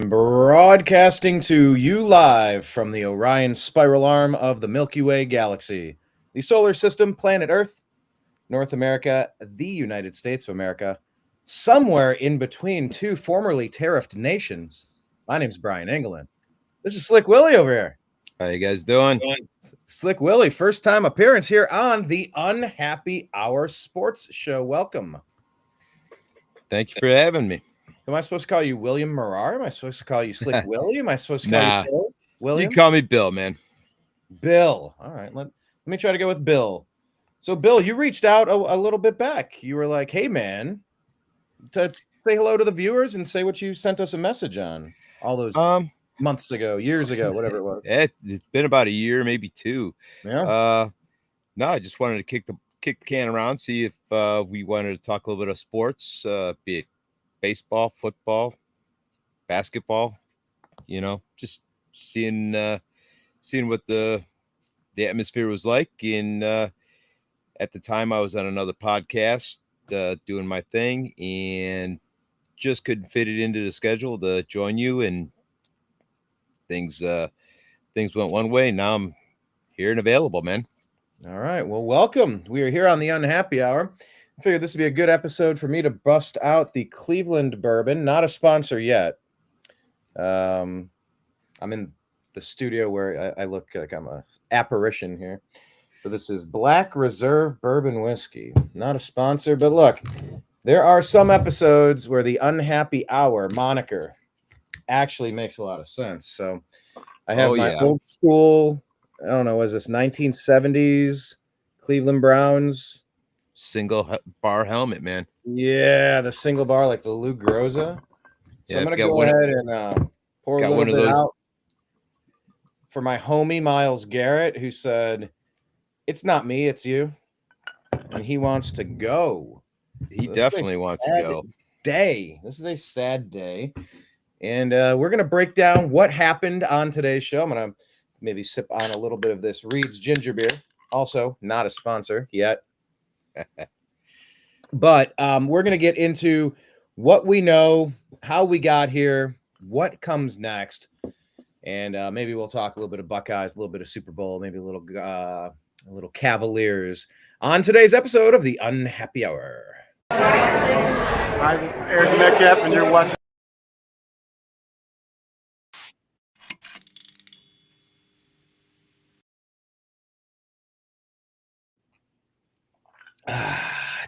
Broadcasting to you live from the Orion spiral arm of the Milky Way galaxy, the solar system, planet Earth, North America, the United States of America, somewhere in between two formerly tariffed nations. My name's Brian Engelman. This is Slick Willie over here. How you guys doing? Slick Willie, first time appearance here on the Unhappy Hour Sports Show. Welcome. Thank you for having me. Am I supposed to call you William Murar? Am I supposed to call you Slick Willie? Am I supposed to call Nah. you Phil? William? You call me Bill, man. Bill. All right. Let me try to go with Bill. So, Bill, you reached out a little bit back. You were like, hey, man, to say hello to the viewers and say what you sent us a message on all those months ago, years ago, whatever it was. It's been about a year, maybe two. Yeah. No, I just wanted to kick the can around, see if we wanted to talk a little bit of sports, be it baseball, football, basketball, just seeing what the atmosphere was like. And at the time I was on another podcast doing my thing and just couldn't fit it into the schedule to join you, and things went one way. Now I'm here and available, man. All right. Well, welcome. We are here on the Unhappy Hour. I figured this would be a good episode for me to bust out the Cleveland bourbon. Not a sponsor yet. I'm in the studio where I look like I'm an apparition here. So this is Black Reserve Bourbon Whiskey. Not a sponsor, but look, there are some episodes where the Unhappy Hour moniker actually makes a lot of sense. So I have old school, I don't know, was this 1970s Cleveland Browns single bar helmet, man? Yeah, the single bar, like the Lou Groza. So I'm gonna go ahead and pour a little bit out for my homie Myles Garrett, who said, "It's not me, it's you," and he wants to go. He definitely wants to go. This is a sad day, and we're gonna break down what happened on today's show. I'm gonna maybe sip on a little bit of this Reed's ginger beer. Also, not a sponsor yet. But we're going to get into what we know, how we got here, what comes next, and maybe we'll talk a little bit of Buckeyes, a little bit of Super Bowl, maybe a little Cavaliers on today's episode of the Unhappy Hour. Hi, this is Eric Metcalf, and you're watching.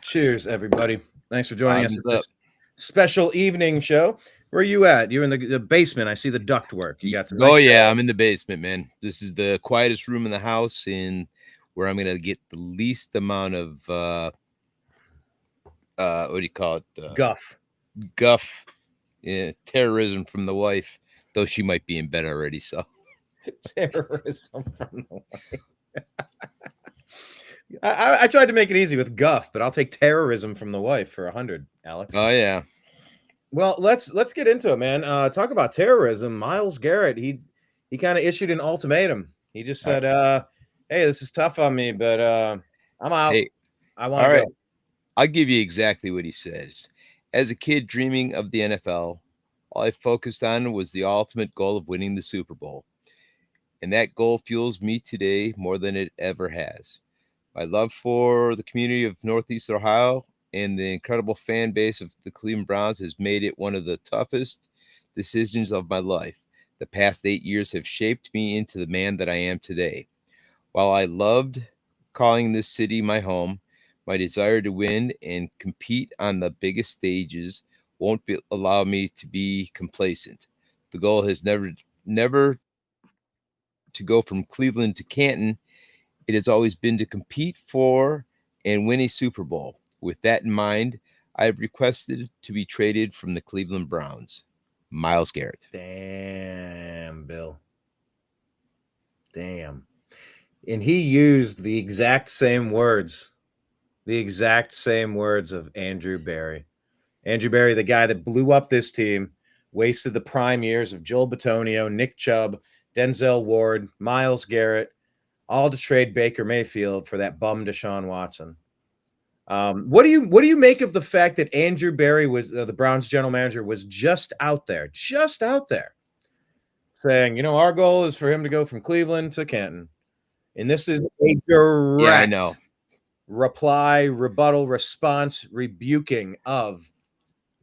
Cheers, everybody. Thanks for joining us for this special evening show. Where are you at? You're in the basement. I see the ductwork. You got some nice I'm in the basement, man. This is the quietest room in the house, and where I'm going to get the least amount of, what do you call it? Guff. Yeah, terrorism from the wife, though she might be in bed already, so. Terrorism from the wife. I tried to make it easy with guff, but I'll take terrorism from the wife for 100, Alex. Oh, yeah. Well, let's get into it, man. Talk about terrorism. Myles Garrett, he kind of issued an ultimatum. He just said, hey, this is tough on me, but I'm out. Hey, I want to go. I'll give you exactly what he says. As a kid dreaming of the NFL, all I focused on was the ultimate goal of winning the Super Bowl. And that goal fuels me today more than it ever has. My love for the community of Northeast Ohio and the incredible fan base of the Cleveland Browns has made it one of the toughest decisions of my life. The past 8 years have shaped me into the man that I am today. While I loved calling this city my home, my desire to win and compete on the biggest stages won't allow me to be complacent. The goal has never to go from Cleveland to Canton. It has always been to compete for and win a Super Bowl. With that in mind, I have requested to be traded from the Cleveland Browns. Myles Garrett. Damn, Bill. Damn. And he used the exact same words of Andrew Berry. Andrew Berry, the guy that blew up this team, wasted the prime years of Joel Bitonio, Nick Chubb, Denzel Ward, Myles Garrett, all to trade Baker Mayfield for that bum Deshaun Watson. What do you make of the fact that Andrew Berry was the Browns general manager was just out there saying, our goal is for him to go from Cleveland to Canton, and this is a direct Yeah, I know. reply, rebuttal, response, rebuking of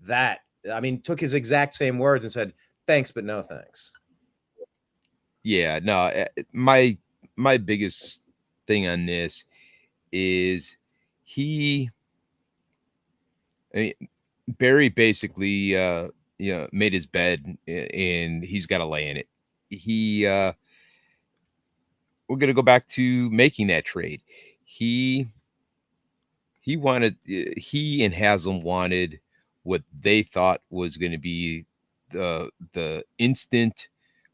that. I mean, took his exact same words and said, "Thanks, but no thanks." Yeah, no. My biggest thing on this is Barry basically made his bed and he's got to lay in it. We're going to go back to making that trade. He and Haslam wanted what they thought was going to be the instant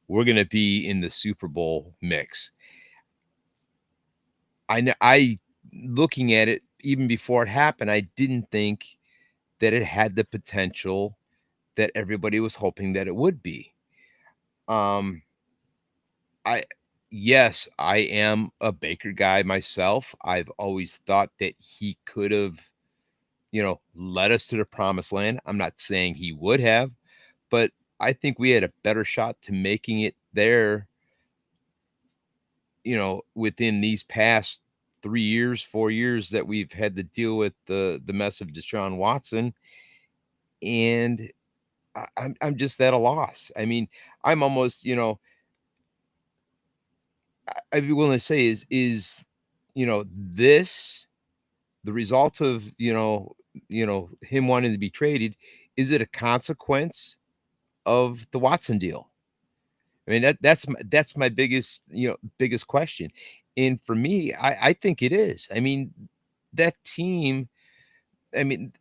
we're going to be in the Super Bowl mix. I looking at it even before it happened, I didn't think that it had the potential that everybody was hoping that it would be. Yes, I am a Baker guy myself. I've always thought that he could have, led us to the promised land. I'm not saying he would have, but I think we had a better shot to making it there, within these past 3 years, 4 years that we've had to deal with the mess of Deshaun Watson. And I'm just at a loss. I mean, I'm almost, I'd be willing to say is this the result of him wanting to be traded? Is it a consequence of the Watson deal? I mean, that's my biggest question. And for me, I think it is. I mean, that team, I mean,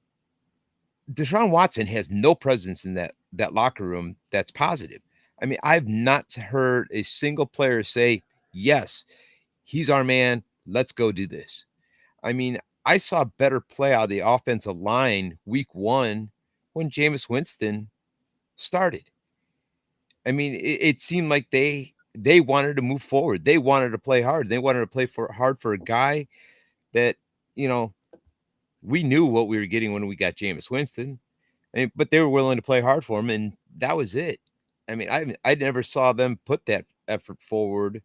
Deshaun Watson has no presence in that locker room that's positive. I mean, I've not heard a single player say, yes, he's our man. Let's go do this. I mean, I saw better play out of the offensive line week 1 when Jameis Winston started. I mean, it seemed like they wanted to move forward. They wanted to play hard. They wanted to play hard for a guy that, we knew what we were getting when we got Jameis Winston. But they were willing to play hard for him, and that was it. I mean, I never saw them put that effort forward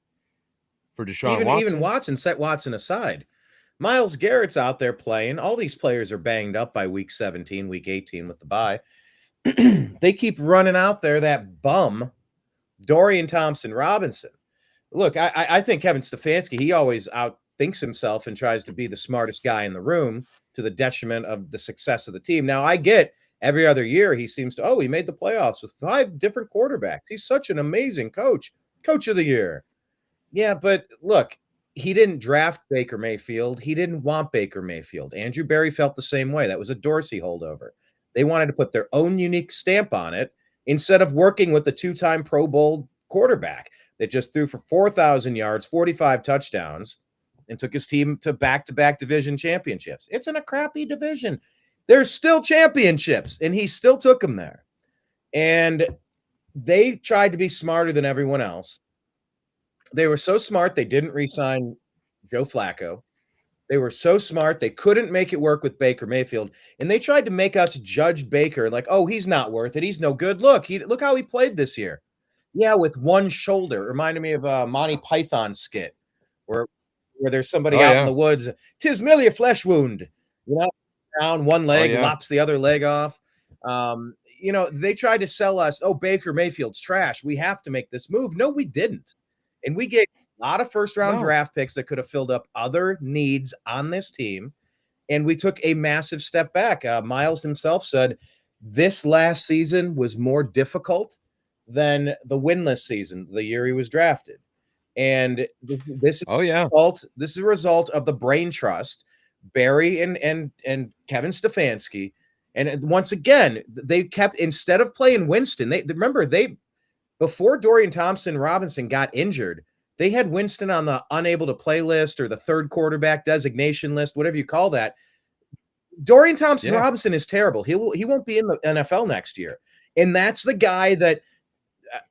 for Deshaun Watson. Even Watson, set Watson aside. Myles Garrett's out there playing. All these players are banged up by week 17, week 18 with the bye. They keep running out there that bum, Dorian Thompson-Robinson. Look, I think Kevin Stefanski, he always outthinks himself and tries to be the smartest guy in the room to the detriment of the success of the team. Now, I get every other year he seems to, he made the playoffs with 5 different quarterbacks. He's such an amazing coach of the year. Yeah, but look, he didn't draft Baker Mayfield. He didn't want Baker Mayfield. Andrew Berry felt the same way. That was a Dorsey holdover. They wanted to put their own unique stamp on it instead of working with the 2-time Pro Bowl quarterback that just threw for 4,000 yards, 45 touchdowns, and took his team to back-to-back division championships. It's in a crappy division. There's still championships, and he still took them there. And they tried to be smarter than everyone else. They were so smart, they didn't re-sign Joe Flacco. They were so smart, they couldn't make it work with Baker Mayfield. And they tried to make us judge Baker like, he's not worth it. He's no good. Look how he played this year. Yeah, with one shoulder. Reminded me of a Monty Python skit where there's somebody out in the woods. 'Tis merely a flesh wound. Down one leg, lops the other leg off. They tried to sell us, Baker Mayfield's trash. We have to make this move. No, we didn't. And we gave a lot of first-round draft picks that could have filled up other needs on this team. And we took a massive step back. Myles himself said this last season was more difficult than the winless season, the year he was drafted. And this is a result of the brain trust, Barry and Kevin Stefanski. And once again, they kept, instead of playing Winston, before Dorian Thompson-Robinson got injured, they had Winston on the unable to play list or the third quarterback designation list, whatever you call that. Dorian Thompson-Robinson is terrible. He won't be in the NFL next year. And that's the guy that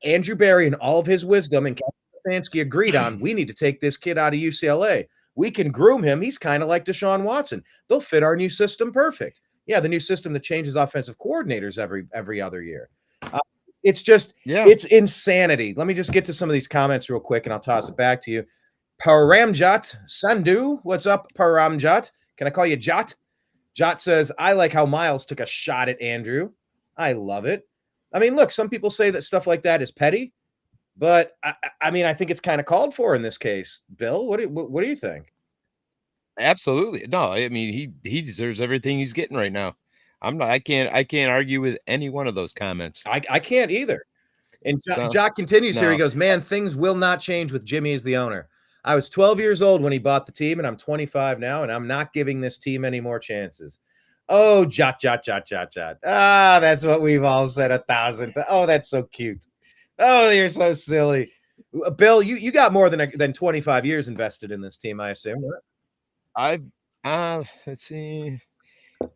Andrew Berry and all of his wisdom and Kevin Stefanski agreed on. We need to take this kid out of UCLA. We can groom him. He's kind of like Deshaun Watson. They'll fit our new system perfect. Yeah, the new system that changes offensive coordinators every other year. It's just, it's insanity. Let me just get to some of these comments real quick, and I'll toss it back to you. Paramjot Sandhu, what's up, Paramjot? Can I call you Jot? Jot says, I like how Myles took a shot at Andrew. I love it. I mean, look, some people say that stuff like that is petty, but I mean, I think it's kind of called for in this case. Bill, what do you think? Absolutely. No, I mean, he deserves everything he's getting right now. I can't argue with any one of those comments. I can't either. And Jock continues here. He goes, man, things will not change with Jimmy as the owner. I was 12 years old when he bought the team, and I'm 25 now, and I'm not giving this team any more chances. Oh, Jot. Ah, that's what we've all said 1,000 times. Oh, that's so cute. Oh, you're so silly. Bill, you got more than 25 years invested in this team, I assume, right? Let's see.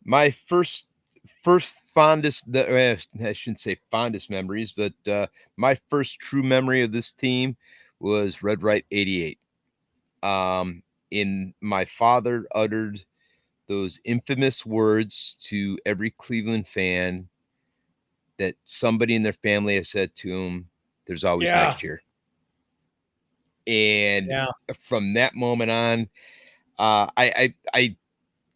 My first fondest, I shouldn't say fondest memories, but my first true memory of this team was Red Right 88. In my father uttered those infamous words to every Cleveland fan that somebody in their family has said to him, there's always next year. And from that moment on, I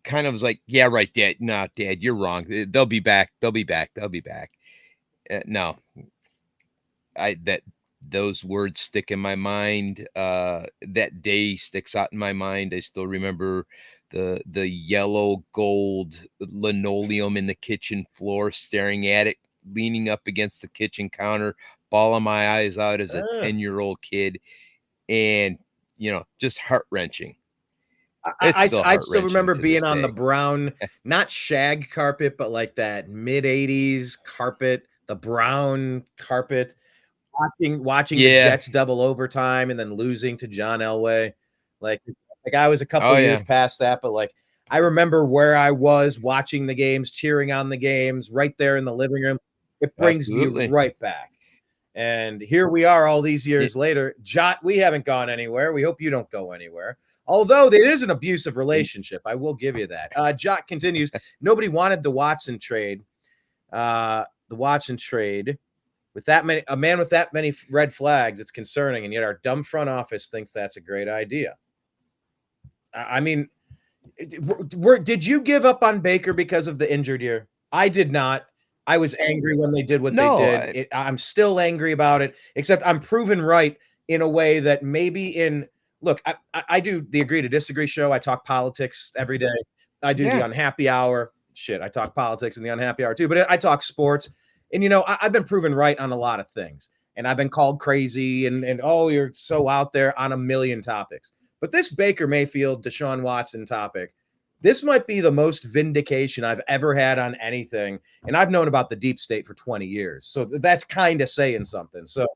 kind of was like, yeah, right, Dad. No, Dad, you're wrong. They'll be back. They'll be back. No, those words stick in my mind. That day sticks out in my mind. I still remember the yellow gold linoleum in the kitchen floor, staring at it, leaning up against the kitchen counter, bawling my eyes out as a 10-year-old kid, and just heart-wrenching. I still remember being on the brown, not shag carpet, but like that mid-'80s carpet, the brown carpet, watching the Jets double overtime and then losing to John Elway. Like I was a couple years past that, but like I remember where I was watching the games, cheering on the games right there in the living room. It brings me right back. And here we are all these years later. Jot, we haven't gone anywhere. We hope you don't go anywhere. Although it is an abusive relationship, I will give you that. Jot continues, nobody wanted the Watson trade. The Watson trade with a man with that many red flags, it's concerning, and yet our dumb front office thinks that's a great idea. I mean, did you give up on Baker because of the injured year? I did not. I was angry when they did what they did. I'm still angry about it, except I'm proven right in a way that maybe look, I do the Agree to Disagree show. I talk politics every day. I do the Unhappy Hour. Shit, I talk politics in the Unhappy Hour too, but I talk sports. And, I've been proven right on a lot of things. And I've been called crazy and oh, you're so out there on a million topics. But this Baker Mayfield, Deshaun Watson topic, this might be the most vindication I've ever had on anything. And I've known about the deep state for 20 years. So that's kind of saying something. So,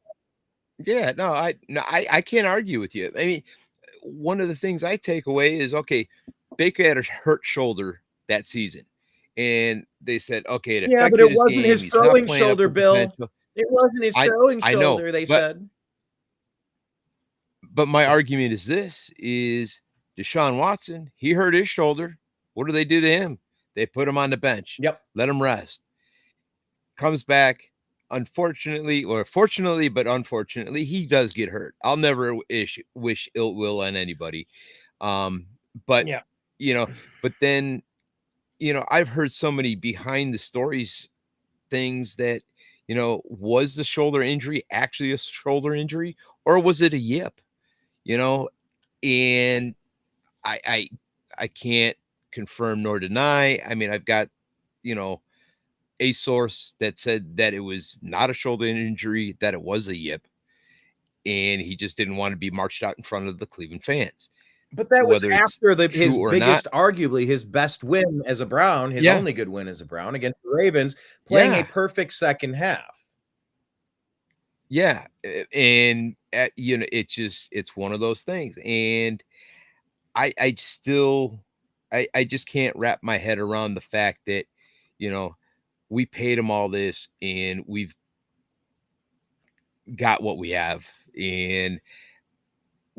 yeah, no, I can't argue with you. I mean, one of the things I take away is, okay, Baker had a hurt shoulder that season. And they said, okay, it affected but it wasn't his throwing shoulder, Bill. It wasn't his throwing shoulder, they said. But my argument is Deshaun Watson, he hurt his shoulder. What do they do to him? They put him on the bench. Yep. Let him rest. Comes back. Unfortunately, or fortunately, but unfortunately, he does get hurt. I'll never wish ill will on anybody. But then, I've heard so many behind the stories things that, was the shoulder injury actually a shoulder injury, or was it a yip? And I can't confirm nor deny. I mean, I've got, a source that said that it was not a shoulder injury, that it was a yip, and he just didn't want to be marched out in front of the Cleveland fans. But that was after his biggest, arguably his best win as a Brown, his only good win as a Brown against the Ravens, playing a perfect second half. Yeah. And, it's one of those things. And I just can't wrap my head around the fact that, we paid him all this and we've got what we have. And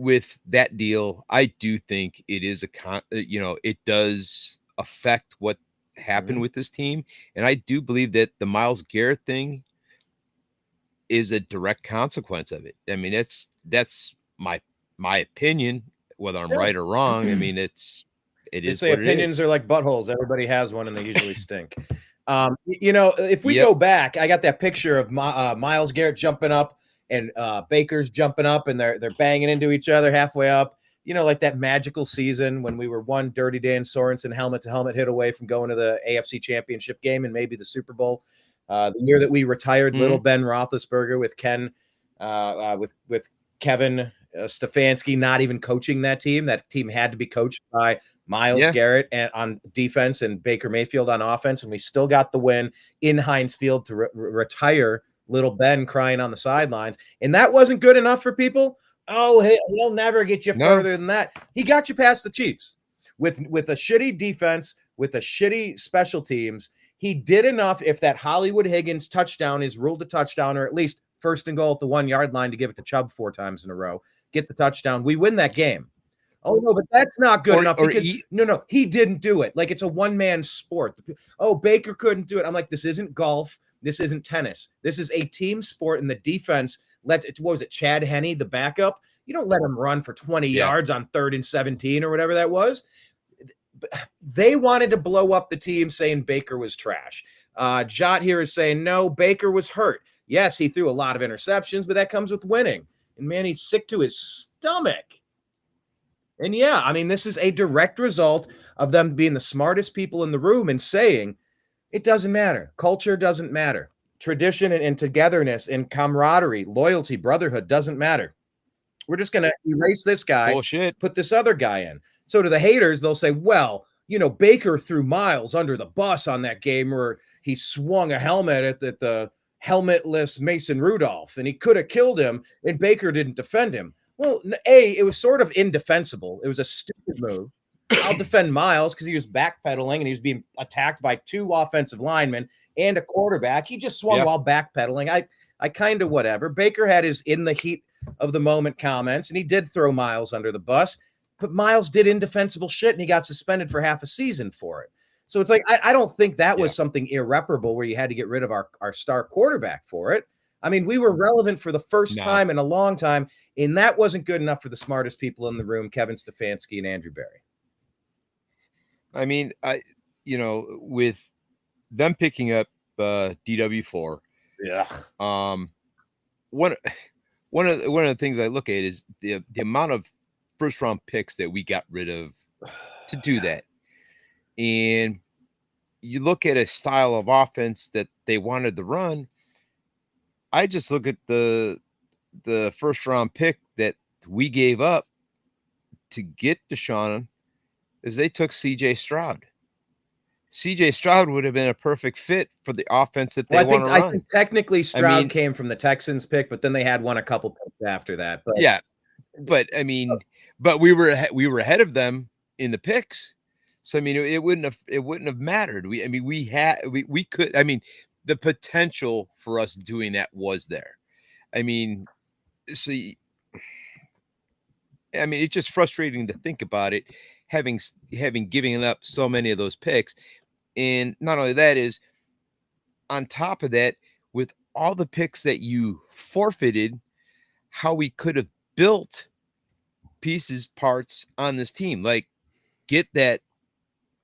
with that deal, I do think it is it does affect what happened with this team. And I do believe that the Myles Garrett thing is a direct consequence of it. I mean, that's my opinion, whether I'm right or wrong. I mean, it They is say what opinions it is. are like buttholes. Everybody has one, and they usually stink. If we Yep. go back, I got that picture of Myles Garrett jumping up and Baker's jumping up, and they're banging into each other halfway up. Like that magical season when we were one Dirty Dan Sorensen helmet to helmet hit away from going to the AFC Championship game and maybe the Super Bowl. The year that we retired little Ben Roethlisberger with with Kevin Stefanski not even coaching that team. That team had to be coached by Myles Garrett on defense and Baker Mayfield on offense, and we still got the win in Heinz Field to retire little Ben crying on the sidelines. And that wasn't good enough for people. Oh, he'll never get you further than that. He got you past the Chiefs with a shitty defense, with a shitty special teams. He did enough. If that Hollywood Higgins touchdown is ruled a touchdown, or at least first and goal at the 1 yard line to give it to Chubb 4 times in a row, get the touchdown, we win that game. Oh, no, but that's not good enough because he didn't do it. Like, it's a one-man sport. Oh, Baker couldn't do it. I'm like, this isn't golf. This isn't tennis. This is a team sport, and the defense what was it, Chad Henne, the backup? You don't let him run for 20 yards on 3rd and 17 or whatever that was. They wanted to blow up the team saying Baker was trash. Jot here is saying, no, Baker was hurt. Yes, he threw a lot of interceptions, but that comes with winning. And, man, he's sick to his stomach. And, yeah, I mean, this is a direct result of them being the smartest people in the room and saying it doesn't matter. Culture doesn't matter. Tradition and togetherness and camaraderie, loyalty, brotherhood doesn't matter. We're just going to erase this guy, put this other guy in. So to the haters, they'll say, well, Baker threw Myles under the bus on that game where he swung a helmet at the helmetless Mason Rudolph, and he could have killed him, and Baker didn't defend him. Well, it was sort of indefensible. It was a stupid move. I'll defend Myles because he was backpedaling and he was being attacked by 2 offensive linemen and a quarterback. He just swung while backpedaling. I kind of whatever. Baker had his in the heat of the moment comments, and he did throw Myles under the bus, but Myles did indefensible shit, and he got suspended for half a season for it. So it's like, I don't think that was something irreparable where you had to get rid of our star quarterback for it. I mean, we were relevant for the first time in a long time, and that wasn't good enough for the smartest people in the room, Kevin Stefanski and Andrew Berry. I mean, with them picking up DW4, one of the things I look at is the amount of first round picks that we got rid of to do that. And you look at a style of offense that they wanted to run. I just look at the first round pick that we gave up to get Deshaun is they took CJ Stroud. CJ Stroud would have been a perfect fit for the offense that they want to run. I think technically Stroud came from the Texans pick, but then they had won a couple picks after that. But but we were ahead of them in the picks. So I mean, it wouldn't have mattered. We could. I mean, the potential for us doing that was there. I mean, see, I mean, it's just frustrating to think about it, having given up so many of those picks. And not only that is on top of that, with all the picks that you forfeited, how we could have built parts on this team, like get that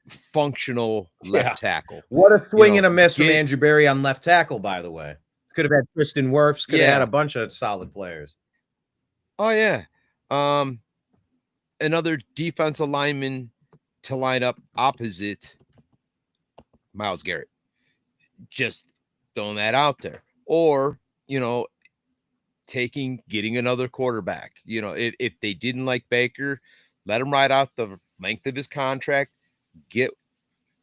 functional left tackle. What a swing and a miss from Andrew Berry on left tackle, by the way. Could have had Tristan Wirfs, could have had a bunch of solid players. Oh, yeah. Another defensive lineman to line up opposite Myles Garrett. Just throwing that out there. Or, getting another quarterback. If they didn't like Baker, let him ride out the length of his contract, get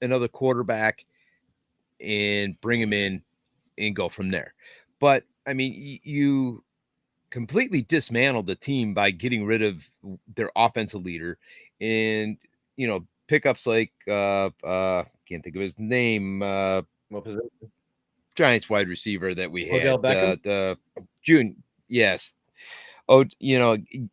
another quarterback and bring him in and go from there. But I mean, you completely dismantled the team by getting rid of their offensive leader and, pickups like, can't think of his name. What position? Giants wide receiver that we Odell had, Beckham? June. Yes.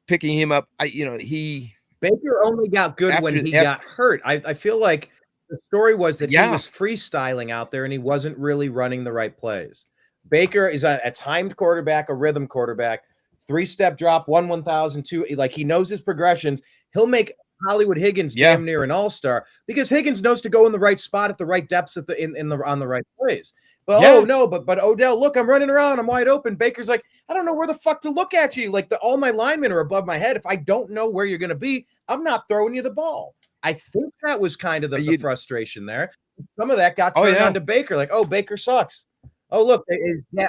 picking him up. He Baker only got good when he got hurt. I feel like the story was that he was freestyling out there and he wasn't really running the right plays. Baker is a timed quarterback, a rhythm quarterback, 3-step drop, 1,000, 2. Like he knows his progressions. He'll make Hollywood Higgins damn near an all-star because Higgins knows to go in the right spot at the right depths on the right plays. But but Odell, look, I'm running around, I'm wide open. Baker's like, I don't know where the fuck to look at you. Like all my linemen are above my head. If I don't know where you're going to be, I'm not throwing you the ball. I think that was kind of the frustration there. Some of that got turned on to Baker. Like, oh, Baker sucks. Oh, look,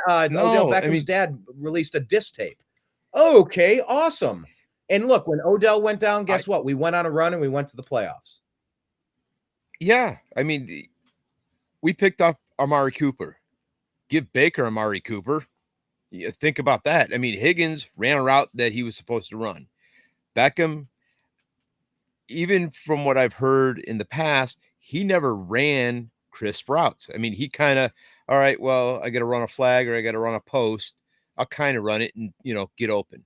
Odell Beckham's dad released a diss tape. Okay, awesome. And look, when Odell went down, guess what? We went on a run and we went to the playoffs. Yeah, I mean, we picked up Amari Cooper. Give Baker Amari Cooper. Think about that. I mean, Higgins ran a route that he was supposed to run. Beckham, even from what I've heard in the past, he never ran crisp routes. I mean, he kind of, all right, well, I got to run a flag or I got to run a post. I'll kind of run it and, get open.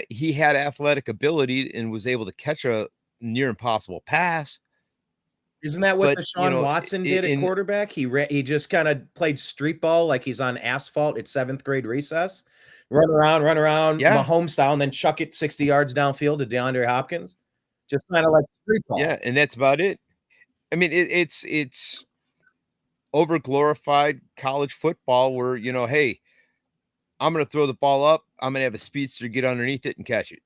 He had athletic ability and was able to catch a near impossible pass. Isn't that what Deshaun Watson did at quarterback? He just kind of played street ball like he's on asphalt at 7th grade recess. Run around, Mahomes style, and then chuck it 60 yards downfield to DeAndre Hopkins. Just kind of like street ball. Yeah, and that's about it. I mean, it's over glorified college football where, hey, I'm going to throw the ball up. I'm going to have a speedster get underneath it and catch it.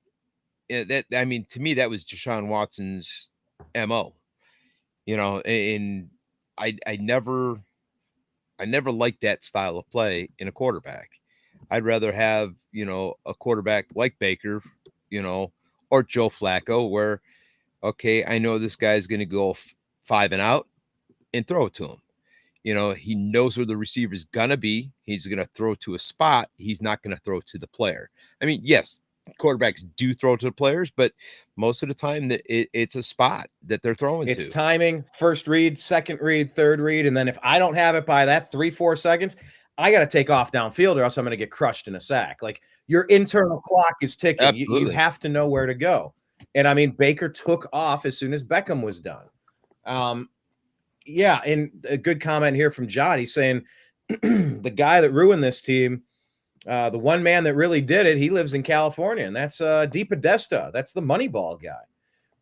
To me, that was Deshaun Watson's MO. And I never liked that style of play in a quarterback. I'd rather have, a quarterback like Baker, or Joe Flacco, where, okay, I know this guy's going to go 5 and out and throw it to him. He knows where the receiver's going to be. He's going to throw to a spot. He's not going to throw to the player. I mean, yes, quarterbacks do throw to the players, but most of the time it's a spot that they're throwing to. It's timing, first read, second read, third read. And then if I don't have it by that 3-4 seconds, I got to take off downfield or else I'm going to get crushed in a sack. Like your internal clock is ticking. You have to know where to go. And I mean, Baker took off as soon as Beckham was done. Yeah, and a good comment here from Jod. He's saying the guy that ruined this team, the one man that really did it, he lives in California, and that's DePodesta. That's the Moneyball guy.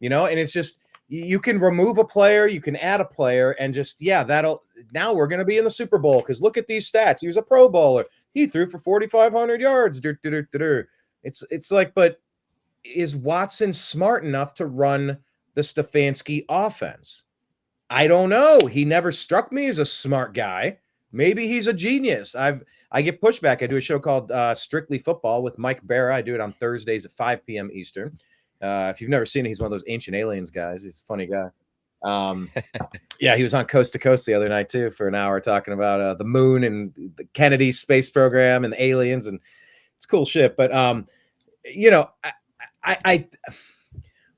And it's just you can remove a player, you can add a player, and just now we're going to be in the Super Bowl because look at these stats. He was a Pro Bowler. He threw for 4,500 yards. It's like, but is Watson smart enough to run the Stefanski offense? I don't know. He never struck me as a smart guy. Maybe he's a genius. I get pushback. I do a show called Strictly Football with Mike Barra. I do it on Thursdays at 5 p.m. Eastern. If you've never seen it, he's one of those Ancient Aliens guys. He's a funny guy. Yeah, he was on Coast to Coast the other night too for an hour talking about the moon and the Kennedy space program and the aliens, and it's cool shit. But I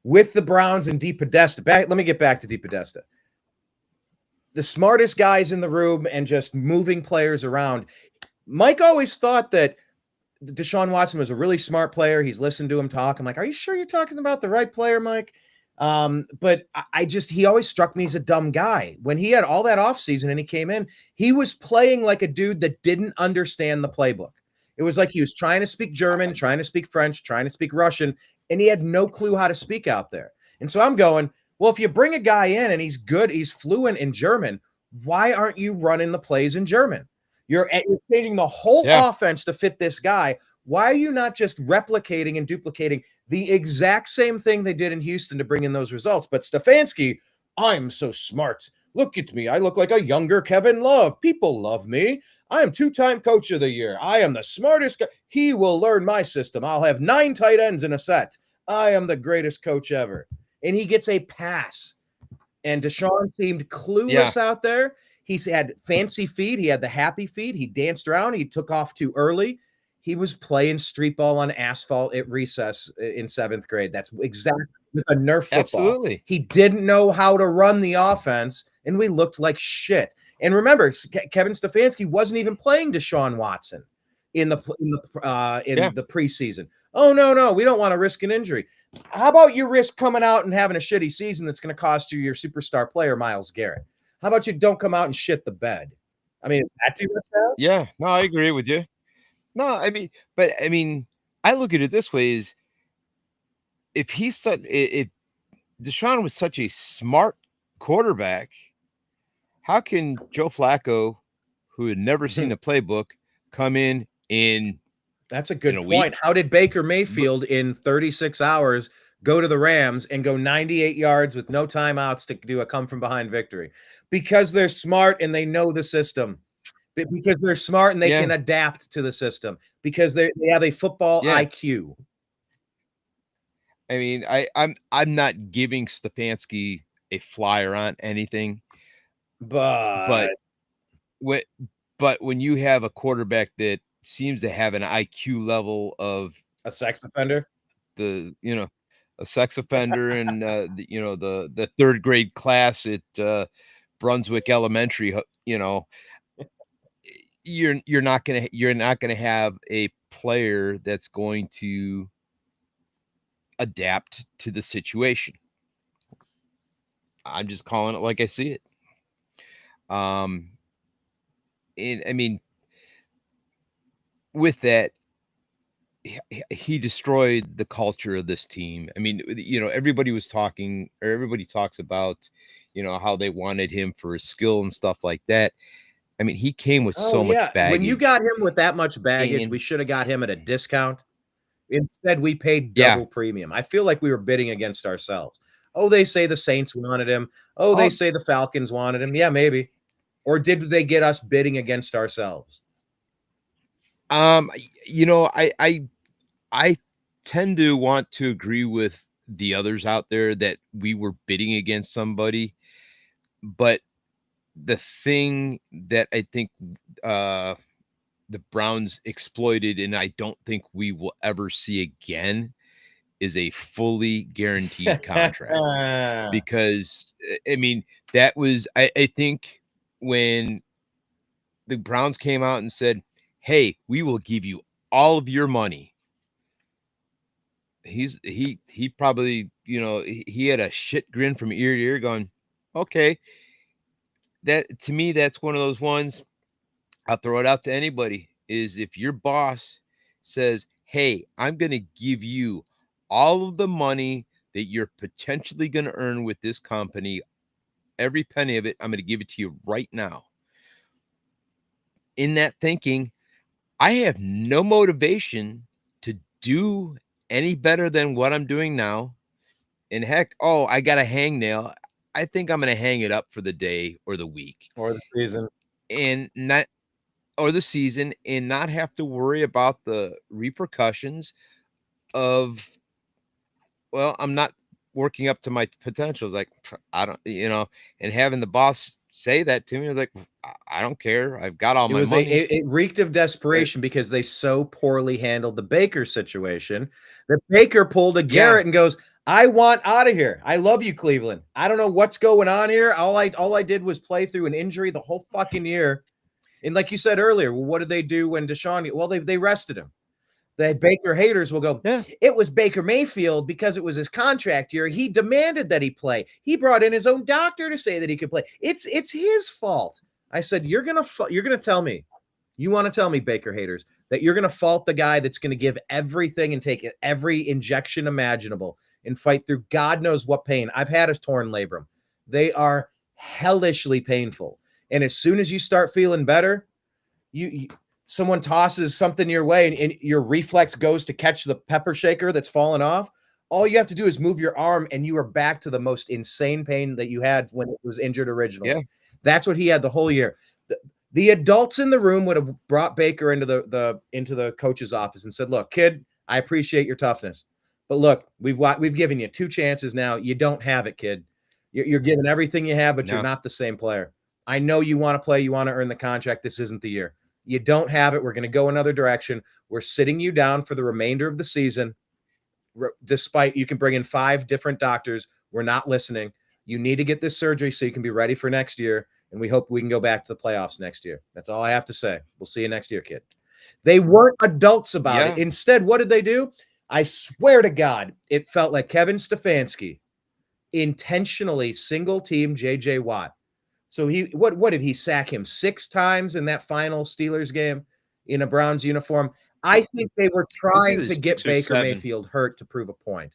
with the Browns and DePodesta, let me get back to DePodesta. The smartest guys in the room and just moving players around. Mike always thought that Deshaun Watson was a really smart player. He's listened to him talk. I'm like, are you sure you're talking about the right player, Mike? But he always struck me as a dumb guy. When he had all that offseason and he came in, he was playing like a dude that didn't understand the playbook. It was like he was trying to speak German, trying to speak French, trying to speak Russian, and he had no clue how to speak out there. And so I'm going, well, if you bring a guy in and he's good, he's fluent in German, why aren't you running the plays in German? You're changing the whole offense to fit this guy. Why are you not just replicating and duplicating the exact same thing they did in Houston to bring in those results? But Stefanski, I'm so smart. Look at me. I look like a younger Kevin Love. People love me. I am 2-time coach of the year. I am the smartest guy. He will learn my system. I'll have 9 tight ends in a set. I am the greatest coach ever. And he gets a pass. And Deshaun seemed clueless out there. He's had fancy feet. He had the happy feet. He danced around. He took off too early. He was playing street ball on asphalt at recess in 7th grade. That's exactly with a Nerf football. Absolutely. He didn't know how to run the offense, and we looked like shit. And remember, Kevin Stefanski wasn't even playing Deshaun Watson in the preseason. Oh, no, we don't want to risk an injury. How about you risk coming out and having a shitty season that's going to cost you your superstar player, Myles Garrett? How about you don't come out and shit the bed? I mean, is that too much to ask? Yeah, no, I agree with you. No, I mean, I look at it this way: is if Deshaun was such a smart quarterback, how can Joe Flacco, who had never seen a playbook, come in That's a good a point. week? How did Baker Mayfield in 36 hours go to the Rams and go 98 yards with no timeouts to do a come from behind victory? Because they're smart and they know the system. Because they're smart and they can adapt to the system. Because they have a football IQ. I mean, I'm not giving Stefanski a flyer on anything, but when you have a quarterback that seems to have an IQ level of a sex offender, a sex offender, and the third grade class at Brunswick Elementary, you're not gonna have a player that's going to adapt to the situation. I'm just calling it like I see it. And I mean, with that, he destroyed the culture of this team. I mean, everybody talks about, how they wanted him for his skill and stuff like that. I mean, he came with so much baggage. When you got him with that much baggage, we should have got him at a discount. Instead, we paid double premium. I feel like we were bidding against ourselves. Oh, they say the Saints wanted him. Oh, they say the Falcons wanted him. Yeah, maybe. Or did they get us bidding against ourselves? I tend to want to agree with the others out there that we were bidding against somebody. But the thing that I think the Browns exploited, and I don't think we will ever see again, is a fully guaranteed contract. Because I mean, that was I think when the Browns came out and said, "Hey, we will give you all of your money." He probably, he had a shit grin from ear to ear going, "Okay." That, to me, that's one of those ones. I'll throw it out to anybody, is if your boss says, "Hey, I'm going to give you all of the money that you're potentially going to earn with this company, every penny of it, I'm going to give it to you right now." In that thinking, I have no motivation to do any better than what I'm doing now. And heck, I got a hangnail. I think I'm going to hang it up for the day or the week or the season, and not have to worry about the repercussions of, well, I'm not working up to my potential. Like, I don't, and having the boss say that to me, I was like, I don't care. I've got all my money. It reeked of desperation because they so poorly handled the Baker situation that Baker pulled a Garrett and goes, "I want out of here. I love you, Cleveland. I don't know what's going on here. All I did was play through an injury the whole fucking year." And like you said earlier, well, what did they do when Deshaun? Well, they rested him. The Baker haters will go, "It was Baker Mayfield because it was his contract year. He demanded that he play. He brought in his own doctor to say that he could play. It's his fault." I said, you're gonna tell me, you want to tell me, Baker haters, that you're gonna fault the guy that's gonna give everything and take every injection imaginable and fight through God knows what pain. I've had a torn labrum. They are hellishly painful. And as soon as you start feeling better, someone tosses something your way and your reflex goes to catch the pepper shaker that's fallen off. All you have to do is move your arm and you are back to the most insane pain that you had when it was injured originally. Yeah. That's what he had the whole year. The adults in the room would have brought Baker into the coach's office and said, "Look, kid, I appreciate your toughness, but look, we've given you 2 chances now. You don't have it, kid. You're giving everything you have, but you're not the same player. I know you want to play. You want to earn the contract. This isn't the year. You don't have it. We're going to go another direction. We're sitting you down for the remainder of the season. Despite you can bring in 5 different doctors. We're not listening. You need to get this surgery so you can be ready for next year. And we hope we can go back to the playoffs next year." That's all I have to say. We'll see you next year, kid. They weren't adults about it. Instead, what did they do? I swear to God, it felt like Kevin Stefanski intentionally single team JJ Watt. So what did he sack him 6 times in that final Steelers game in a Browns uniform? I think they were trying to get Baker Mayfield hurt to prove a point.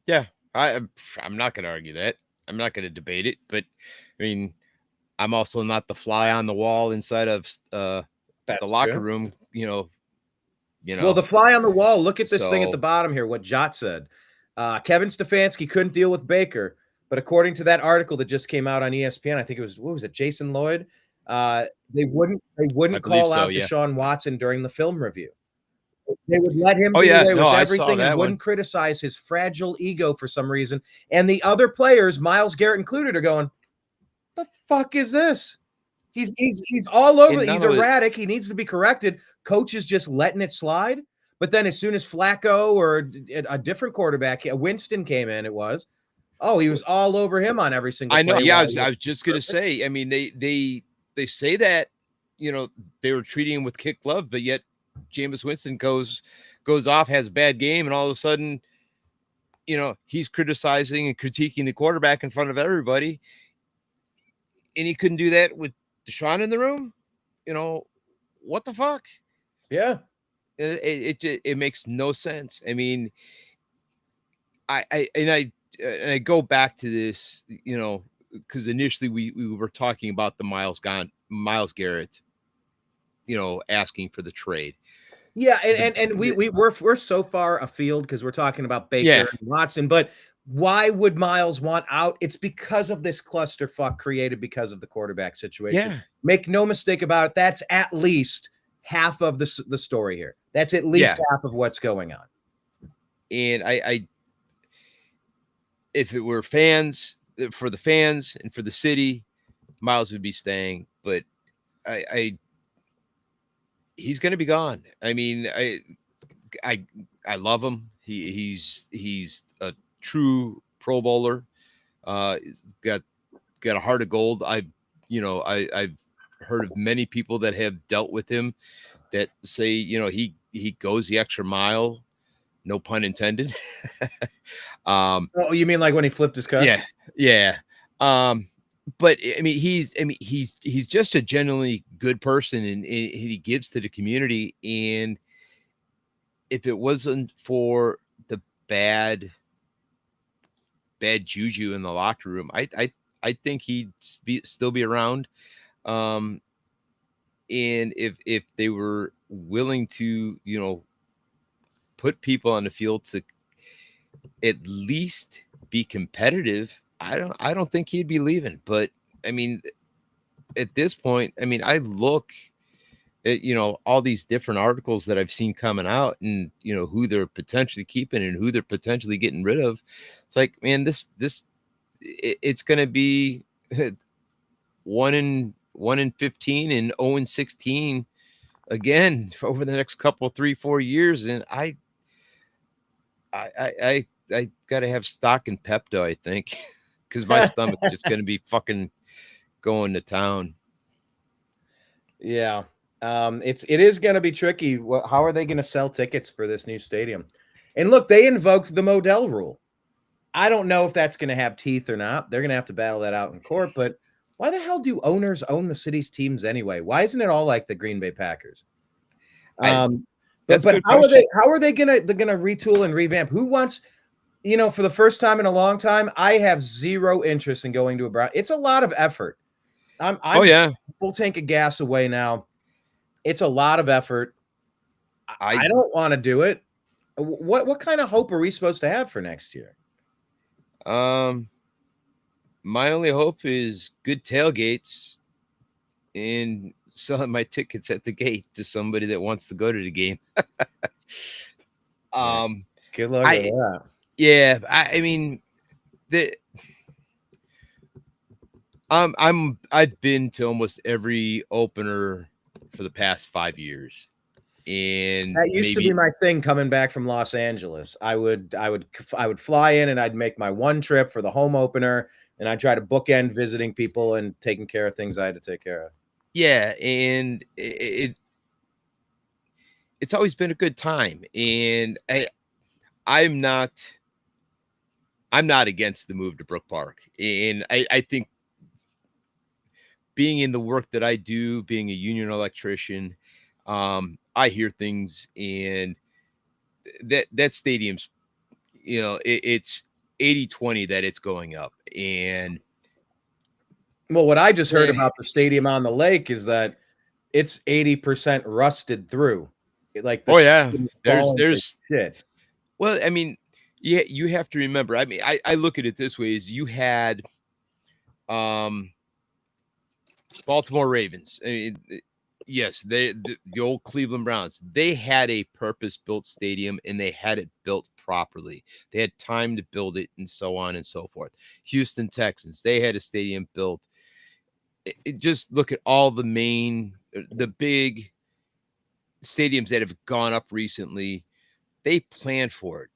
Yeah, I'm not going to argue that. I'm not going to debate it, but I mean, I'm also not the fly on the wall inside of the locker room, you know. Well, the fly on the wall, look at this thing at the bottom here, what Jot said. Kevin Stefanski couldn't deal with Baker, but according to that article that just came out on ESPN, I think it was, what was it, Jason Lloyd? They wouldn't call out Deshaun Watson during the film review. They would let him get away with everything and wouldn't criticize his fragile ego for some reason. And the other players, Myles Garrett included, are going, the fuck is this? He's all over. He's erratic. He needs to be corrected. Coach is just letting it slide. But then as soon as Flacco or a different quarterback, Winston came in, he was all over him on every single play. I know. Yeah, I was just going to say, I mean, they say that, you know, they were treating him with kick glove, but yet Jameis Winston goes off, has a bad game, and all of a sudden, you know, he's criticizing and critiquing the quarterback in front of everybody. And he couldn't do that with Deshaun in the room. You know, what the fuck? Yeah. It makes no sense. I mean, I go back to this, you know, because initially we were talking about the Myles Garrett, you know, asking for the trade. Yeah, and we're so far afield because we're talking about Baker and Watson, but why would Myles want out? It's because of this clusterfuck created because of the quarterback situation. Yeah. Make no mistake about it. That's at least half of the story here. That's at least half of what's going on. And I if it were fans, for the fans and for the city, Myles would be staying, but he's going to be gone. I mean, I love him. He's a true Pro Bowler. He's got a heart of gold. I've heard of many people that have dealt with him that say, you know, he goes the extra mile, no pun intended. Oh, you mean like when he flipped his cut? Yeah. But I mean, he's just a genuinely good person, and he gives to the community. And if it wasn't for the bad juju in the locker room, I think he'd still be around. And if they were willing to, you know, put people on the field to at least be competitive, I don't think he'd be leaving. But I mean, at this point, I mean, I look at, you know, all these different articles that I've seen coming out, and, you know, who they're potentially keeping and who they're potentially getting rid of. It's like, man, it's going to be 1-15 and 0-16 again over the next couple, 3-4 years. And I got to have stock in Pepto, I think, because my stomach just going to be fucking going to town. Yeah. It is going to be tricky. How are they going to sell tickets for this new stadium? And look, they invoked the Modell rule. I don't know if that's going to have teeth or not. They're going to have to battle that out in court, but why the hell do owners own the city's teams anyway? Why isn't it all like the Green Bay Packers? But how are they going to retool and revamp? Who wants, you know, for the first time in a long time, I have zero interest in going to a Brown. It's a lot of effort. I'm full tank of gas away now. It's a lot of effort. I don't want to do it. What kind of hope are we supposed to have for next year? My only hope is good tailgates and selling my tickets at the gate to somebody that wants to go to the game. Good luck with that. Yeah, I mean, I've been to almost every opener for the past 5 years, and that used to be my thing coming back from Los Angeles. I would fly in and I'd make my one trip for the home opener, and I'd try to bookend visiting people and taking care of things I had to take care of. Yeah, and it it's always been a good time, and I'm not against the move to Brook Park, and I think being in the work that I do, being a union electrician, I hear things, and that stadium's, it's 80-20 that it's going up. And well, what I just heard about the stadium on the lake is that it's 80% rusted through. Like, oh yeah, there's shit. Well, I mean, yeah, you have to remember. I mean, I look at it this way: is you had, Baltimore Ravens. I mean, yes, the old Cleveland Browns. They had a purpose-built stadium, and they had it built properly. They had time to build it, and so on and so forth. Houston Texans. They had a stadium built. Just look at all the big stadiums that have gone up recently. They planned for it.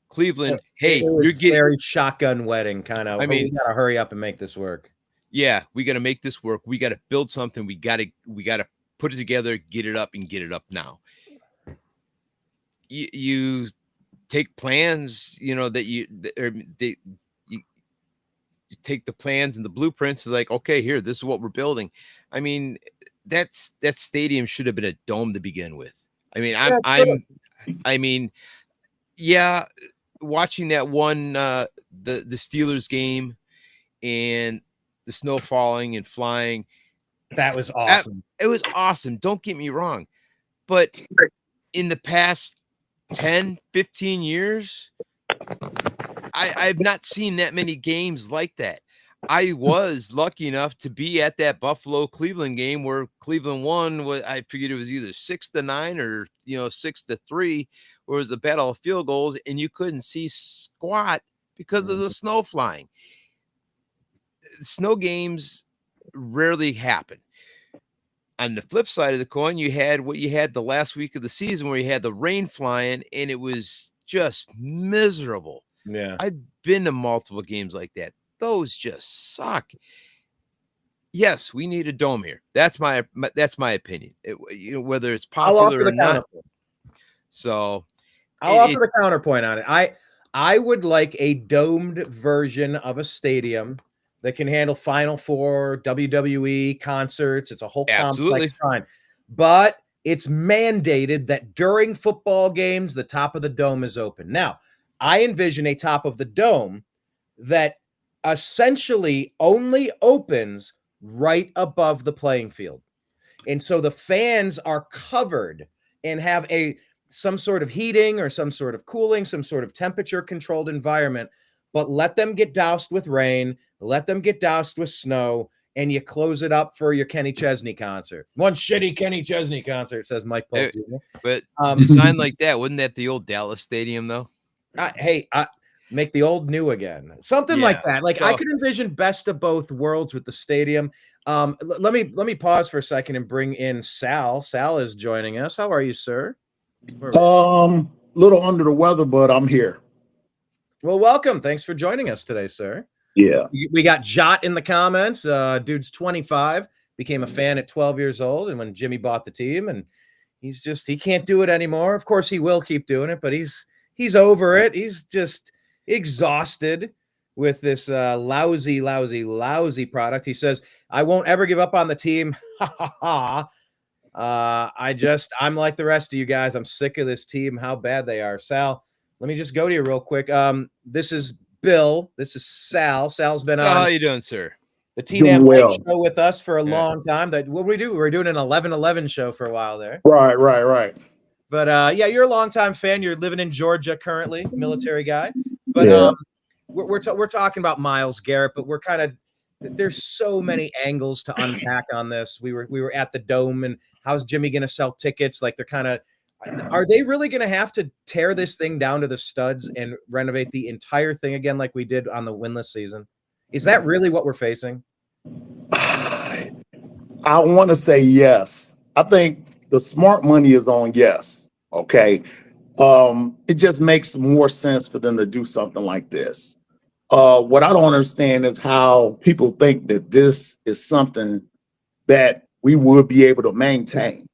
Cleveland, hey, you're getting very shotgun wedding kind of. I mean, we gotta hurry up and make this work. Yeah, we got to make this work. We got to build something. We got to put it together, get it up, and get it up now. You take plans, that you take the plans and the blueprints. Is like, okay, here, this is what we're building. I mean, that stadium should have been a dome to begin with. I mean, yeah, watching that one, the Steelers game, and the snow falling and flying, that was awesome. It was awesome. Don't get me wrong. But in the past 10, 15 years, I've not seen that many games like that. I was lucky enough to be at that Buffalo Cleveland game where Cleveland won. I figured it was either 6-9 or 6-3, where it was the battle of field goals, and you couldn't see squat because of the snow flying. Snow games rarely happen. On the flip side of the coin, you had what you had the last week of the season, where you had the rain flying, and it was just miserable. Yeah, I've been to multiple games like that. Those just suck. Yes, we need a dome here. That's my opinion. Whether it's popular or not. So I'll offer the counterpoint on it. I would like a domed version of a stadium that can handle Final Four, WWE concerts. It's a whole complex fine. But it's mandated that during football games, the top of the dome is open. Now, I envision a top of the dome that essentially only opens right above the playing field. And so the fans are covered and have some sort of heating or some sort of cooling, some sort of temperature controlled environment, but let them get doused with rain, let them get doused with snow, and you close it up for your Kenny Chesney concert. One shitty Kenny Chesney concert, says Mike Polk Jr. But design like that, wasn't that the old Dallas Stadium, though? Make the old new again. Something like that. Like, I could envision best of both worlds with the stadium. Let me pause for a second and bring in Sal. Sal is joining us. How are you, sir? Little under the weather, but I'm here. Well, welcome. Thanks for joining us today, sir. Yeah. We got Jot in the comments. Dude's 25, became a fan at 12 years old, and when Jimmy bought the team, and he can't do it anymore. Of course, he will keep doing it, but he's over it. He's just exhausted with this lousy product. He says, I won't ever give up on the team. I'm like the rest of you guys. I'm sick of this team, how bad they are. Sal, let me just go to you real quick. This is Bill. This is Sal. Sal's been on. How you doing, sir? The T-Dam show with us for a long time. What we do? We're doing an 11-11 show for a while there. Right. But yeah, you're a longtime fan. You're living in Georgia currently, military guy. But we're talking about Myles Garrett, but we're kind of, there's so many angles to unpack on this. We were at the Dome, and how's Jimmy going to sell tickets? Like, are they really going to have to tear this thing down to the studs and renovate the entire thing again like we did on the winless season? Is that really what we're facing? I want to say yes. I think the smart money is on yes. Okay. It just makes more sense for them to do something like this. What I don't understand is how people think that this is something that we would be able to maintain.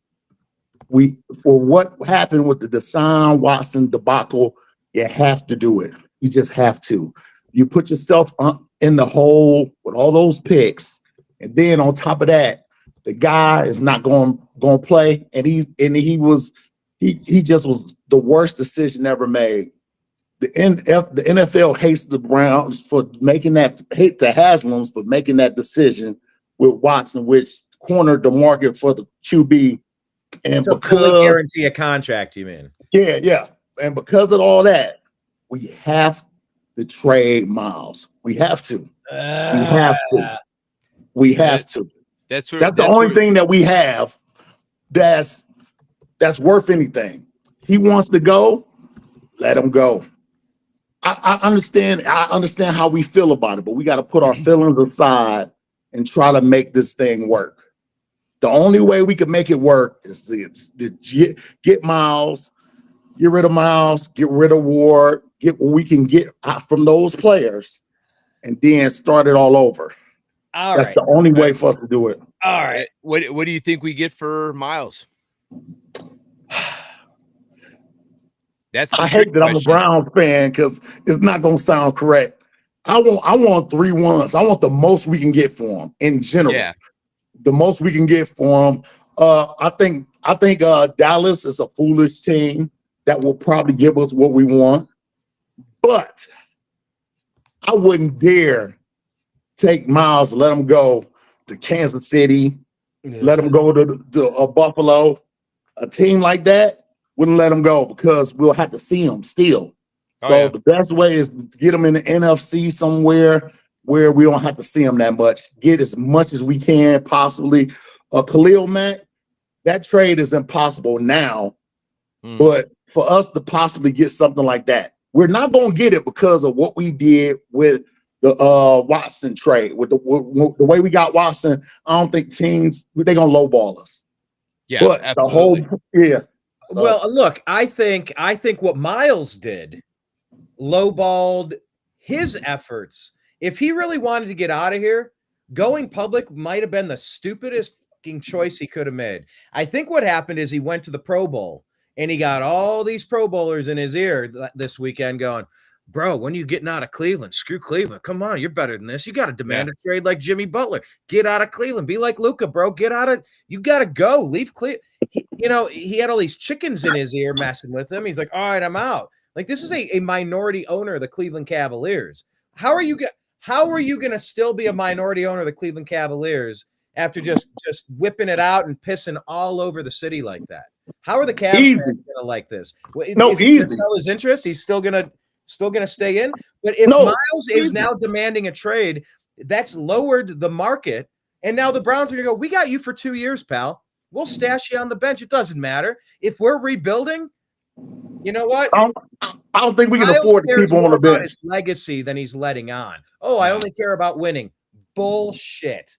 For what happened with the Deshaun Watson debacle, you have to do it. You just have to. You put yourself in the hole with all those picks, and then on top of that, the guy is not going to play, and he just was the worst decision ever made. The NFL hates the Browns for making that, hate the Haslams for making that decision with Watson, which cornered the market for the QB. And so because fully guarantee a contract, you mean? yeah. And because of all that, we have to trade Myles. We have to. We have to. That's the only thing that we have that's worth anything. He wants to go, let him go. I understand how we feel about it, but we got to put our feelings aside and try to make this thing work. The only way we can make it work is to get Myles, get rid of Myles, get rid of Ward, get what we can get from those players, and then start it all over. That's the only way for us to do it. All right. What do you think we get for Myles? I hate that I'm a Browns fan because it's not going to sound correct. I want 3 ones. I want the most we can get for him in general. Yeah. The most we can get for him. I think Dallas is a foolish team that will probably give us what we want, but I wouldn't dare take Myles, let him go to Kansas City, let him go to Buffalo. A team like that wouldn't let him go because we'll have to see him still. So the best way is to get him in the NFC somewhere where we don't have to see him that much. Get as much as we can possibly. Khalil Mack, that trade is impossible now. But for us to possibly get something like that, we're not going to get it because of what we did with the Watson trade. With the way we got Watson, I don't think teams, they're going to lowball us. Yeah, but absolutely. So. Well, look, I think what Myles did lowballed his efforts. If he really wanted to get out of here, going public might have been the stupidest fucking choice he could have made. I think what happened is he went to the Pro Bowl and he got all these Pro Bowlers in his ear this weekend going, bro, when are you getting out of Cleveland? Screw Cleveland. Come on, you're better than this. You got to demand a trade like Jimmy Butler. Get out of Cleveland. Be like Luka, bro. Get out of – you got to go. Leave Cleveland. He had all these chickens in his ear messing with him. He's like, all right, I'm out. Like, this is a minority owner of the Cleveland Cavaliers. How are you going to still be a minority owner of the Cleveland Cavaliers after just whipping it out and pissing all over the city like that? How are the Cavs fans going to like this? Is he going to sell his interest? He's still going to stay in. But if Myles is now demanding a trade, that's lowered the market. And now the Browns are going to go, we got you for 2 years, pal. We'll stash you on the bench. It doesn't matter. If we're rebuilding, you know what? I don't think we can afford to keep him on the bench. His legacy than he's letting on. Oh, I only care about winning. Bullshit.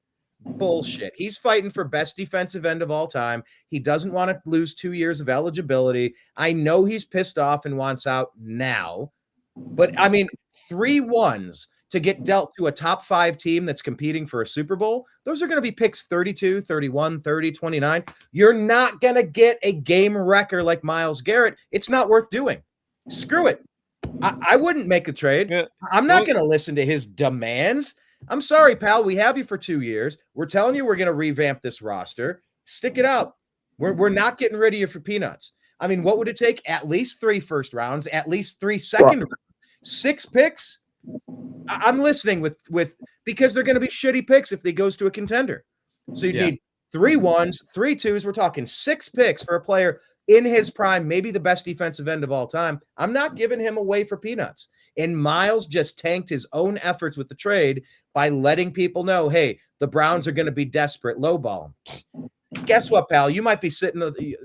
He's fighting for best defensive end of all time. He doesn't want to lose 2 years of eligibility. I know he's pissed off and wants out now. But, I mean, 3 ones to get dealt to a top 5 team that's competing for a Super Bowl, those are going to be picks 32, 31, 30, 29. You're not going to get a game wrecker like Myles Garrett. It's not worth doing. Screw it. I wouldn't make a trade. Yeah. I'm not going to listen to his demands. I'm sorry, pal. We have you for 2 years. We're telling you we're going to revamp this roster. Stick it out. We're not getting rid of you for peanuts. I mean, what would it take? At least 3 first rounds, at least 3 second rounds, 6 picks. I'm listening with because they're going to be shitty picks if he goes to a contender. So you need 3 ones, 3 twos. We're talking 6 picks for a player in his prime, maybe the best defensive end of all time. I'm not giving him away for peanuts. And Myles just tanked his own efforts with the trade by letting people know, hey, the Browns are going to be desperate, lowball him. Guess what, pal? You might be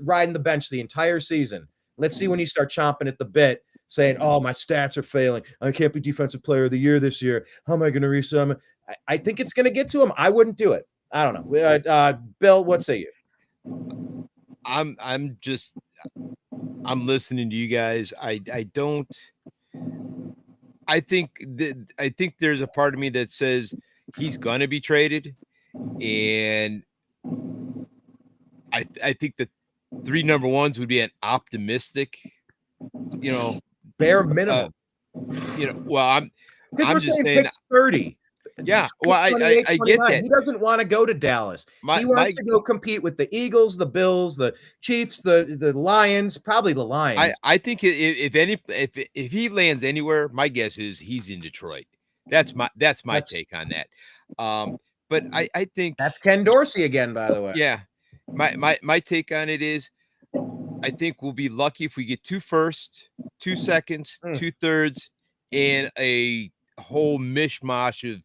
riding the bench the entire season. Let's see when you start chomping at the bit, saying, oh, my stats are failing. I can't be defensive player of the year this year. How am I going to re-sum? I think it's going to get to him. I wouldn't do it. I don't know. Bill, what say you? I'm listening to you guys. I think there's a part of me that says he's going to be traded. And I think that 3 number ones would be an optimistic, bare minimum. Well, I'm Because we're just saying saying, picks 30. yeah. Well, I get that. He doesn't want to go to Dallas. He wants to go compete with the Eagles, the Bills, the Chiefs, the Lions, probably the Lions. I think if he lands anywhere, my guess is he's in Detroit. That's my take on that. But I think that's Ken Dorsey again, by the way. Yeah. My take on it is, I think we'll be lucky if we get 2 firsts, 2 seconds, 2 thirds, and a whole mishmash of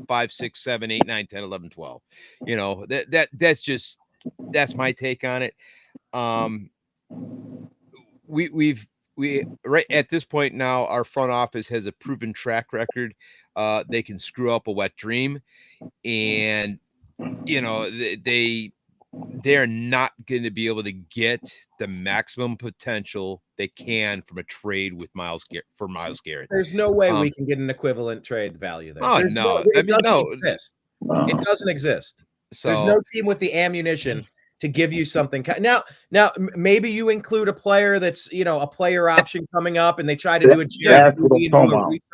5, 6, 7, 8, 9, 10, 11, 12. That's my take on it. We right at this point now, our front office has a proven track record. They can screw up a wet dream, and they're not going to be able to get the maximum potential they can from a trade with Myles Garrett. There's no way we can get an equivalent trade value there. Oh, There's no. It doesn't exist. It doesn't exist. So there's no team with the ammunition to give you something. Now, maybe you include a player that's, a player option coming up, and they try to do a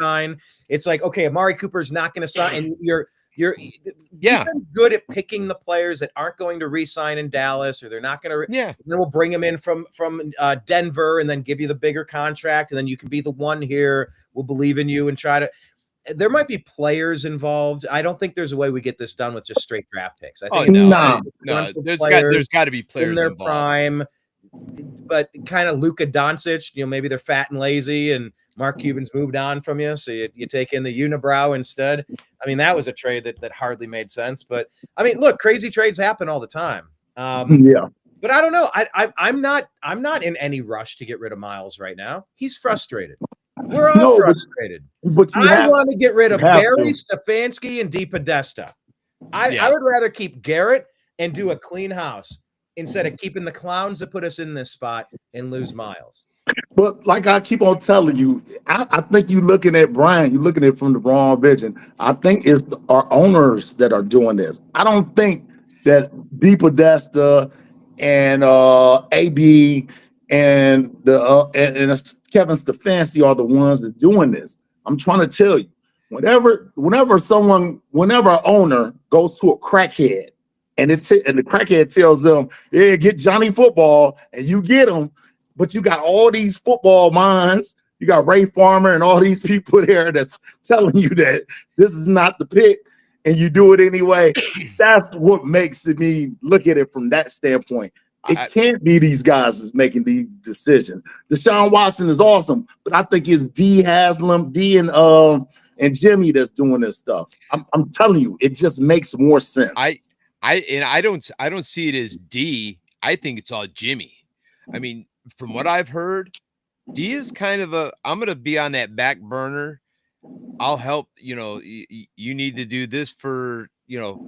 resign. It's like, okay, Amari Cooper's not going to sign, and you're good at picking the players that aren't going to re-sign in Dallas, or they're not going to. Then we'll bring them in from Denver, and then give you the bigger contract, and then you can be the one here. We'll believe in you and try to. There might be players involved. I don't think there's a way we get this done with just straight draft picks. I think there's got to be players in their involved. prime, but kind of Luka Doncic. Maybe they're fat and lazy, and Mark Cuban's moved on from you, so you take in the unibrow instead. I mean, that was a trade that hardly made sense. But I mean, look, crazy trades happen all the time. But I don't know. I'm not in any rush to get rid of Myles right now. He's frustrated. We're all frustrated. But I want to get rid of Barry, Stefanski, and DePodesta. I would rather keep Garrett and do a clean house instead of keeping the clowns that put us in this spot and lose Myles. But like I keep on telling you, I think you're looking at Brian, you're looking at it from the wrong vision. I think it's our owners that are doing this. I don't think that DePodesta and AB and and Kevin Stefanski are the ones that's doing this. I'm trying to tell you, whenever an owner goes to a crackhead and the crackhead tells them, "Yeah, get Johnny Football," and you get him. But you got all these football minds. You got Ray Farmer and all these people there that's telling you that this is not the pick, and you do it anyway. That's what makes me look at it from that standpoint. It can't be these guys that's making these decisions. Deshaun Watson is awesome, but I think it's D Haslam, D and Jimmy that's doing this stuff. I'm telling you, it just makes more sense. I don't see it as D. I think it's all Jimmy. I mean, from what I've heard, D is kind of I'm going to be on that back burner. I'll help, you need to do this for,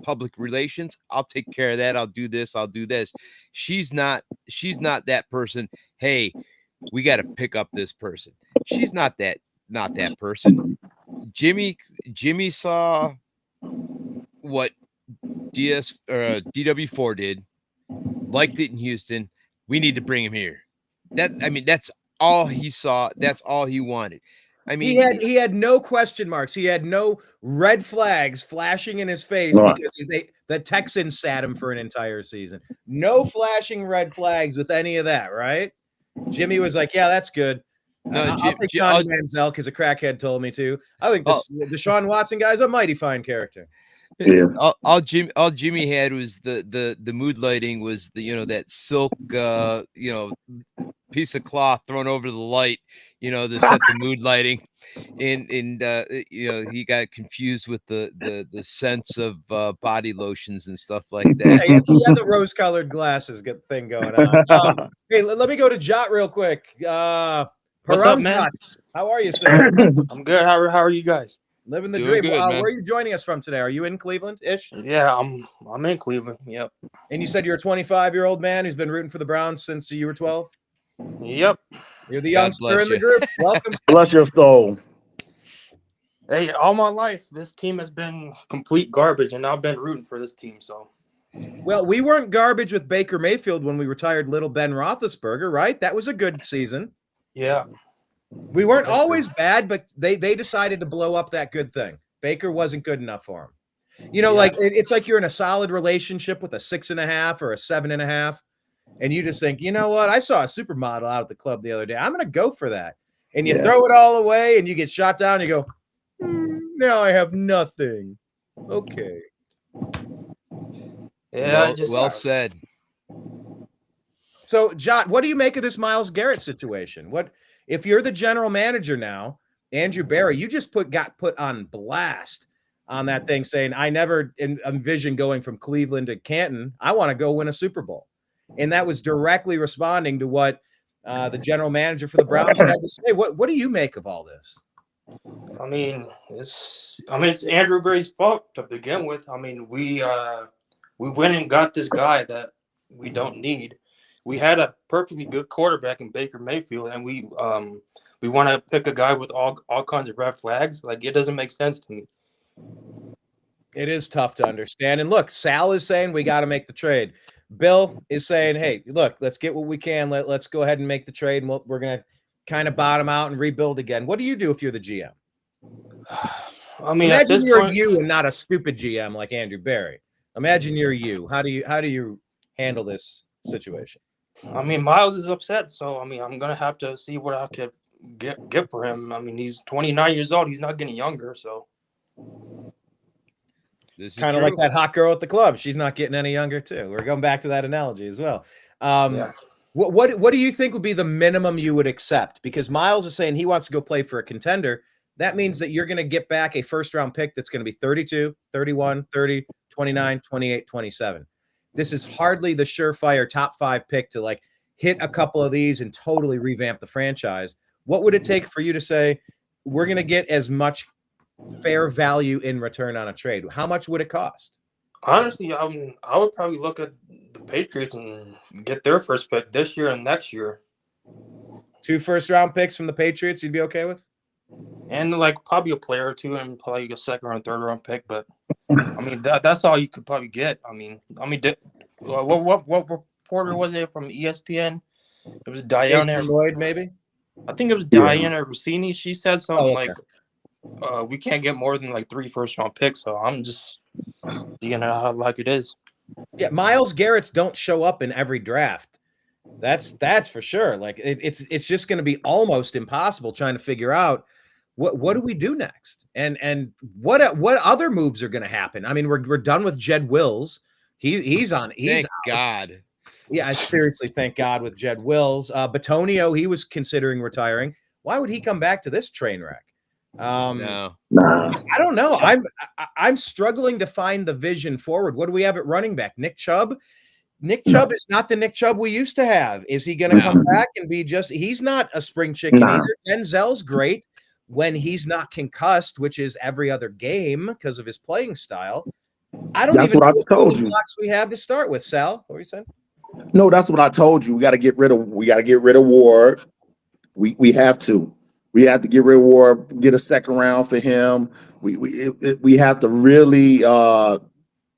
public relations. I'll take care of that. I'll do this. I'll do this. She's not that person. Hey, we got to pick up this person. She's not that person. Jimmy saw what DW4 did, liked it in Houston. We need to bring him here. That's all he saw. That's all he wanted. I mean, he had no question marks. He had no red flags flashing in his face because the Texans sat him for an entire season. No flashing red flags with any of that, right? Jimmy was like, "Yeah, that's good. I'll take Johnny Manziel because a crackhead told me to." I think this Deshaun Watson guy's a mighty fine character. Yeah. All Jimmy had was the mood lighting was that silk piece of cloth thrown over the light, to set the mood lighting, and he got confused with the sense of body lotions and stuff like that. Yeah, he had the rose-colored glasses thing going on. Hey, let me go to Jot real quick. What's up, man? How are you, sir? I'm good. How are you guys? Living the dream. Where are you joining us from today? Are you in Cleveland-ish? Yeah, I'm in Cleveland. Yep. And you said you're a 25-year-old man who's been rooting for the Browns since you were 12? Yep. You're the youngster in the group. Welcome. Bless your soul. Hey, all my life, this team has been complete garbage, and I've been rooting for this team. So Well, we weren't garbage with Baker Mayfield when we retired little Ben Roethlisberger, right? That was a good season. Yeah. We weren't always bad, but they decided to blow up that good thing. Baker wasn't good enough for him. You know, like it's like you're in a solid relationship with a 6.5 or a 7.5, and you just think, you know what? I saw a supermodel out at the club the other day. I'm going to go for that. And you throw it all away, and you get shot down. And you go, now I have nothing. Okay. Yeah. Well said. So, John, what do you make of this Myles Garrett situation? What if you're the general manager now, Andrew Berry? You just got put on blast on that thing, saying, "I never envisioned going from Cleveland to Canton. I want to go win a Super Bowl," and that was directly responding to what the general manager for the Browns had to say. What do you make of all this? I mean, it's Andrew Berry's fault to begin with. I mean, we went and got this guy that we don't need. We had a perfectly good quarterback in Baker Mayfield, and we want to pick a guy with all kinds of red flags. Like, it doesn't make sense to me. It is tough to understand. And look, Sal is saying we got to make the trade. Bill is saying, hey, look, let's get what we can. Let's go ahead and make the trade, and we're going to kind of bottom out and rebuild again. What do you do if you're the GM? I mean, imagine at this you're point, you and not a stupid GM like Andrew Berry. Imagine you're you. How do you handle this situation? I mean, Myles is upset, so I mean, I'm gonna have to see what I could get for him. I mean, he's 29 years old. He's not getting younger, so. This is kind of true. like that hot girl at the club. She's not getting any younger too. We're going back to that analogy as well. What do you think would be the minimum you would accept? Because Myles is saying he wants to go play for a contender. That means that you're going to get back a first-round pick that's going to be 32, 31, 30, 29, 28, 27. This is hardly the surefire top 5 pick to like hit a couple of these and totally revamp the franchise. What would it take for you to say, we're going to get as much fair value in return on a trade? How much would it cost? Honestly, I would probably look at the Patriots and get their first pick this year and next year. 2 first-round picks from the Patriots you'd be okay with? And like probably a player or two and probably a second or third round pick, but I mean that's all you could probably get. I mean, what reporter was it from ESPN? It was Diana Jason Lloyd, maybe. I think it was Diana Rossini. She said something okay. like, "We can't get more than like 3 first-round picks." So I'm just seeing how like it is. Yeah, Myles Garrett's don't show up in every draft. That's for sure. Like it's just going to be almost impossible trying to figure out what do we do next, and what other moves are going to happen. I mean, we're done with Jed Wills. He's out. God. Yeah, I seriously thank God with Jed Wills. Batonio, he was considering retiring. Why would he come back to this train wreck? No. I don't know. I'm struggling to find the vision forward. What do we have at running back? Nick Chubb? Nick Chubb is not the Nick Chubb we used to have. Is he going to come back and be he's not a spring chicken either. Denzel's great when he's not concussed, which is every other game because of his playing style. I don't even know what blocks we have to start with. Sal, what were you saying? No, that's what I told you. We got to get rid of Ward. We have to. We have to get rid of Ward, get a second round for him. We have to really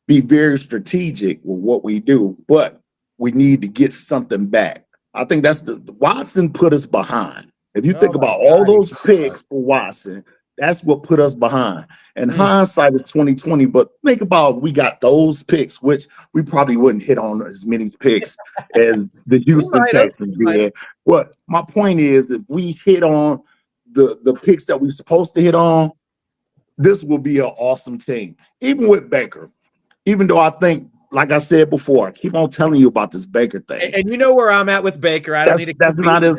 be very strategic with what we do, but we need to get something back. I think that's the Watson put us behind. If you think about all those picks for Watson, that's what put us behind. And hindsight is 2020, but think about we got those picks, which we probably wouldn't hit on as many picks as the Houston Texans did. But my point is, if we hit on the picks that we're supposed to hit on, this will be an awesome team. Even with Baker, even though I think, like I said before, I keep on telling you about this Baker thing. And you know where I'm at with Baker. I don't need to. That's not as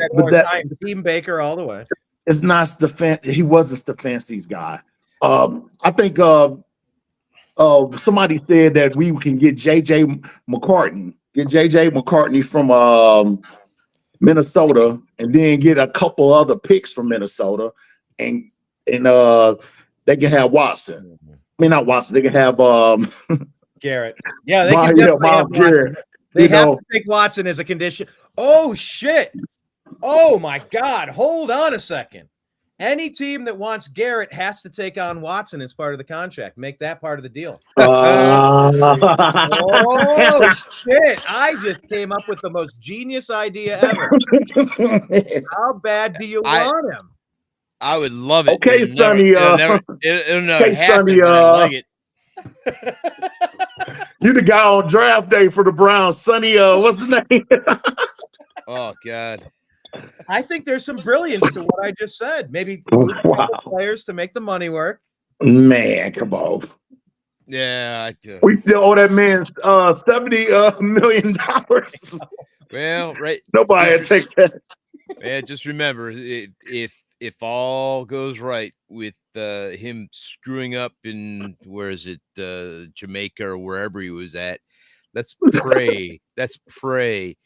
Team Baker all the way. It's not He wasn't Stefanski's guy. I think somebody said that we can get JJ McCartney from Minnesota, and then get a couple other picks from Minnesota, and they can have Watson. I mean, not Watson. They can have Garrett. Yeah, they can definitely have Garrett. They have to take Watson as a condition. Oh shit! Oh my God! Hold on a second. Any team that wants Garrett has to take on Watson as part of the contract. Make that part of the deal. Oh, shit. I just came up with the most genius idea ever. How bad do you want him? I would love it. Okay, Sonny. It'll never hey, happen, Sonny, but I like it. You the guy on draft day for the Browns, Sonny. What's his name? Oh, God. I think there's some brilliance to what I just said. Maybe move a couple players to make the money work. Man, come on. Yeah, I do. We still owe that man $70 million. Well, right. Nobody will take that. Man, just remember, if all goes right with him screwing up in where is it, Jamaica or wherever he was at, let's pray. Let's pray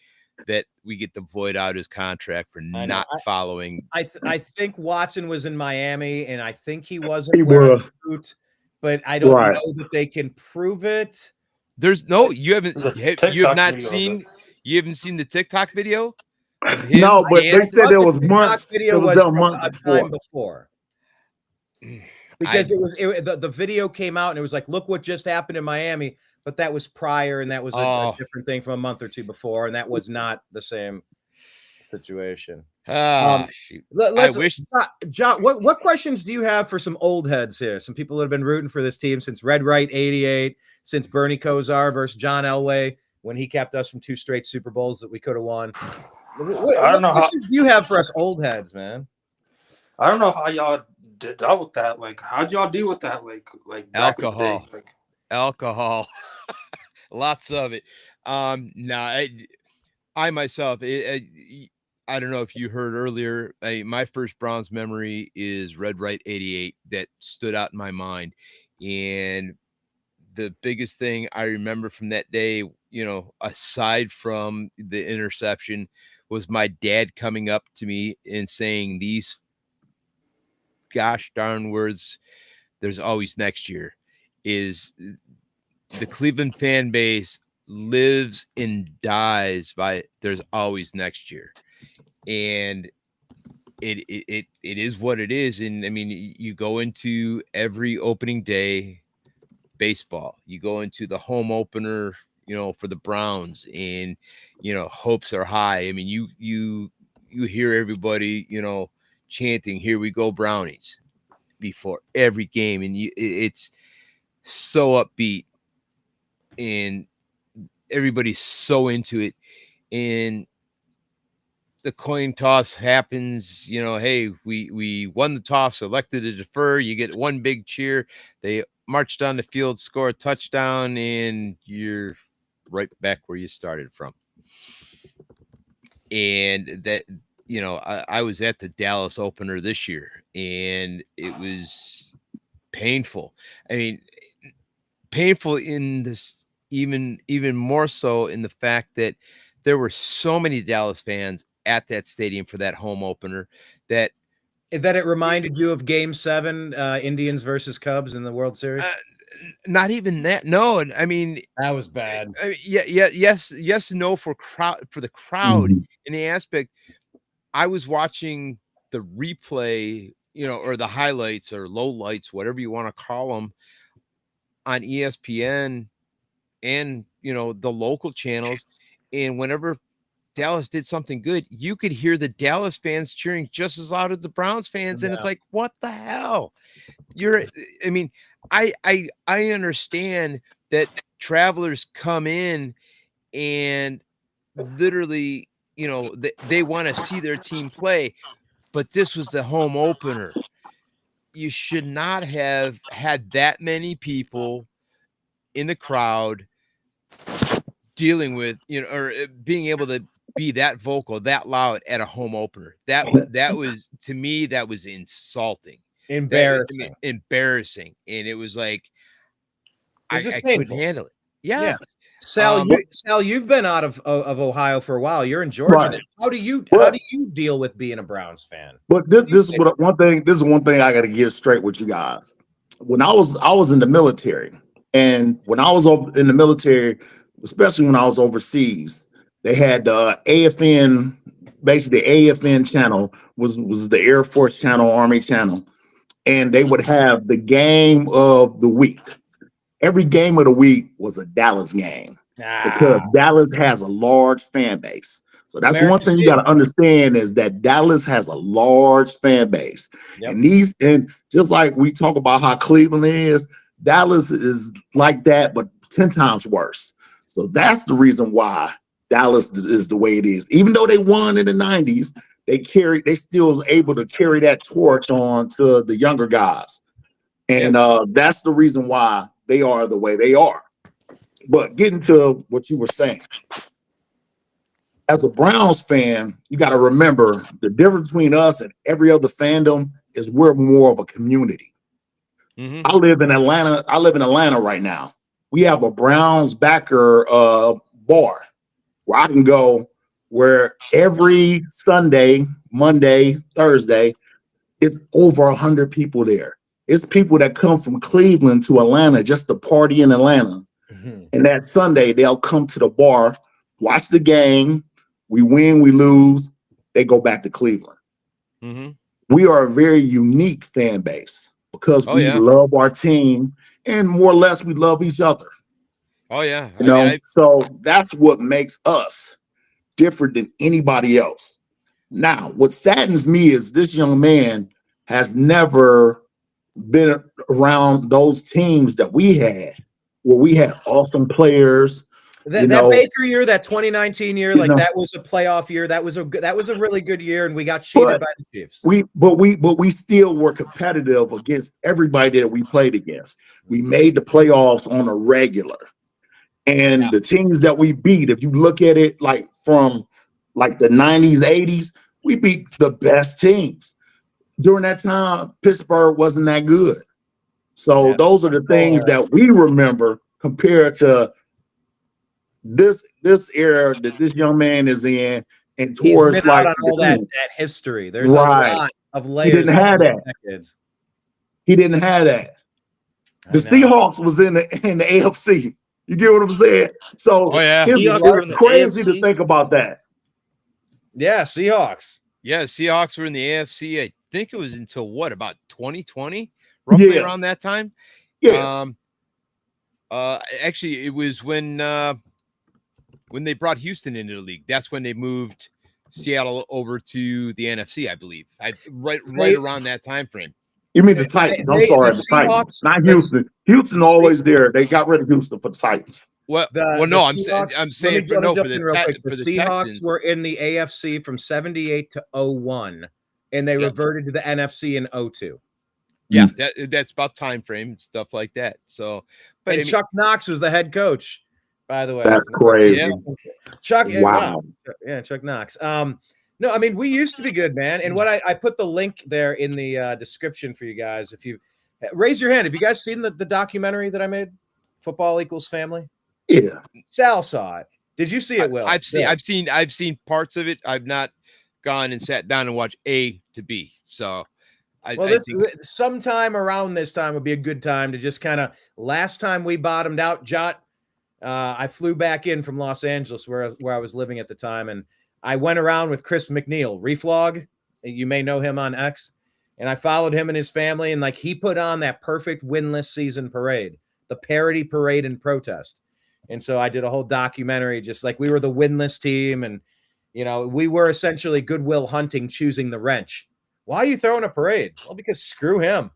that we get the void out his contract for not following. I think Watson was in Miami, and I think he wasn't wearing a suit, but I don't know that they can prove it. There's no, you haven't seen the TikTok video of him? No, but they said there was months. Video it was done months before. Because the video came out and it was like, look what just happened in Miami, but that was prior and that was a different thing from a month or two before, and that was not the same situation. I wish. John, what questions do you have for some old heads here? Some people that have been rooting for this team since Red Right 88, since Bernie Kosar versus John Elway when he kept us from 2 straight Super Bowls that we could have won. What questions do you have for us old heads, man? I don't know how y'all dealt with that. Like, how'd y'all deal with that? Like alcohol, alcohol, lots of it. I myself, I don't know if you heard earlier. My first Browns memory is Red Right 88 that stood out in my mind, and the biggest thing I remember from that day, aside from the interception, was my dad coming up to me and saying these gosh darn words, there's always next year. Is the Cleveland fan base lives and dies by there's always next year. And it is what it is. And I mean, you go into every opening day baseball, you go into the home opener, for the Browns, and hopes are high. I mean, you hear everybody, chanting, "Here we go, Brownies," before every game, and it's so upbeat, and everybody's so into it. And the coin toss happens, hey, we won the toss, elected to defer. You get one big cheer. They march down the field, score a touchdown, and you're right back where you started from. And that, I was at the Dallas opener this year, and it was painful. I mean, painful in this, even more so in the fact that there were so many Dallas fans at that stadium for that home opener that it reminded you of Game 7, Indians versus Cubs in the World Series. Not even that. No, I mean, that was bad. Yes, no for the crowd. Mm-hmm. In the aspect, I was watching the replay, or the highlights or low lights, whatever you want to call them, on ESPN and the local channels. And whenever Dallas did something good, you could hear the Dallas fans cheering just as loud as the Browns fans. And it's like, what the hell? I understand that travelers come in and literally, they want to see their team play, but this was the home opener. You should not have had that many people in the crowd dealing with, or being able to be that vocal, that loud at a home opener. That was, to me, that was insulting. Embarrassing. Embarrassing. And it was like, I couldn't handle it. Yeah. Sal, you've been out of Ohio for a while. You're in Georgia. Right. How do you deal with being a Browns fan? But this is one thing. This is one thing I got to get straight with you guys. When I was in the military, and when I was in the military, especially when I was overseas, they had the AFN basically the AFN channel was the Air Force channel, Army channel, and they would have the game of the week. Every game of the week was a Dallas game because Dallas has a large fan base. So that's one thing you got to understand is that Dallas has a large fan base. Yep. And just like we talk about how Cleveland is, Dallas is like that, but 10 times worse. So that's the reason why Dallas is the way it is. Even though they won in the 90s, they still was able to carry that torch on to the younger guys. And that's the reason why they are the way they are. But getting to what you were saying, as a Browns fan, you got to remember the difference between us and every other fandom is we're more of a community. Mm-hmm. I live in Atlanta right now. We have a Browns backer bar where I can go where every Sunday, Monday, Thursday, it's over 100 people there. It's people that come from Cleveland to Atlanta just to party in Atlanta. Mm-hmm. And that Sunday, they'll come to the bar, watch the game. We win, we lose. They go back to Cleveland. Mm-hmm. We are a very unique fan base because we love our team and more or less we love each other. Oh, yeah. So that's what makes us different than anybody else. Now, what saddens me is this young man has never been around those teams that we had, where we had awesome players. That Baker year, that 2019 year, that was a playoff year. That was a really good year, and we got cheated by the Chiefs. But we still were competitive against everybody that we played against. We made the playoffs on a regular, and the teams that we beat, if you look at it like from like the 90s, 80s, we beat the best teams. During that time, Pittsburgh wasn't that good. So those are the things that we remember compared to this era that this young man is in, and towards he's been out on all that history. There's a lot of layers. He didn't have that. He didn't have that. The Seahawks was in the AFC. You get what I'm saying? So it's crazy to think about that. Yeah, Seahawks. Yeah, Seahawks were in the AFC. I think it was until about 2020, roughly around that time. Yeah. Actually, it was when they brought Houston into the league. That's when they moved Seattle over to the NFC, I believe. Right around that time frame. You mean the Titans? I'm sorry, the Titans, not Houston. Houston always there. They got rid of Houston for the Titans. I'm saying for the Seahawks Texans were in the AFC from 78 to 01, and they reverted to the NFC in 02. Yeah, that's about time frame and stuff like that. So, but Chuck Knox was the head coach, by the way. That's crazy. Chuck, wow. Chuck Knox. No, I mean, we used to be good, man. And what I put the link there in the description for you guys. If you raise your hand, have you guys seen the documentary that I made, Football Equals Family? Yeah. Sal saw it. Did you see it, Will? I've seen parts of it. I've not gone and sat down and watched A to B. So I think sometime around this time would be a good time to just kind of, last time we bottomed out, Jot, I flew back in from Los Angeles where I was living at the time, and I went around with Chris McNeil, Reflog. You may know him on X. And I followed him and his family, and he put on that perfect winless season parade, the parody parade and protest. And so I did a whole documentary, just like we were the winless team. And, we were essentially Goodwill Hunting, choosing the wrench. Why are you throwing a parade? Well, because screw him.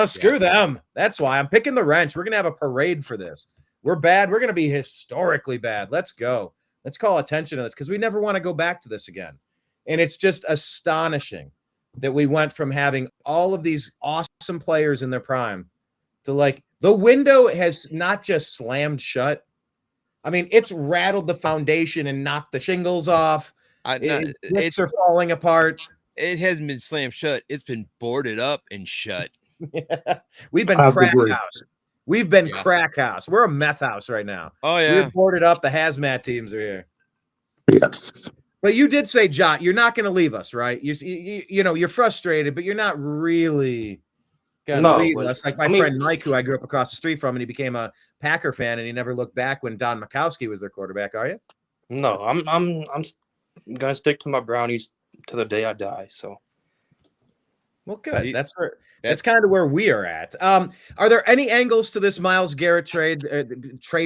Screw them. That's why I'm picking the wrench. We're going to have a parade for this. We're bad. We're going to be historically bad. Let's go. Let's call attention to this because we never want to go back to this again. And it's just astonishing that we went from having all of these awesome players in their prime to the window has not just slammed shut. I mean, it's rattled the foundation and knocked the shingles off. Bricks are falling apart. It hasn't been slammed shut. It's been boarded up and shut. We've been crack house. We've been crack house. We're a meth house right now. Oh, yeah. We're boarded up. The hazmat teams are here. Yes. But you did say, Jot, you're not going to leave us, right? You're frustrated, but you're not really going to leave us. Like my friend Mike, who I grew up across the street from, and he became a Packer fan, and he never looked back when Don Majkowski was their quarterback. Are you? No, I'm gonna stick to my Brownies to the day I die. So. Well, good. That's kind of where we are at. Are there any angles to this Myles Garrett trade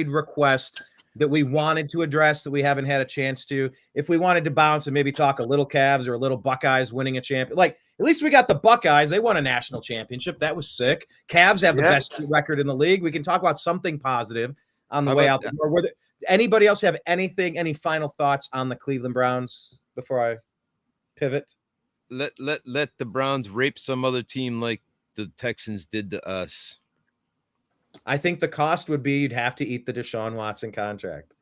request that we wanted to address that we haven't had a chance to? If we wanted to bounce and maybe talk a little Cavs or a little Buckeyes winning a champion, like at least we got the Buckeyes. They won a national championship. That was sick. Cavs have the best record in the league. We can talk about something positive on the way out the door. Anybody else have any final thoughts on the Cleveland Browns before I pivot? Let the Browns rape some other team like the Texans did to us. I think the cost would be you'd have to eat the Deshaun Watson contract.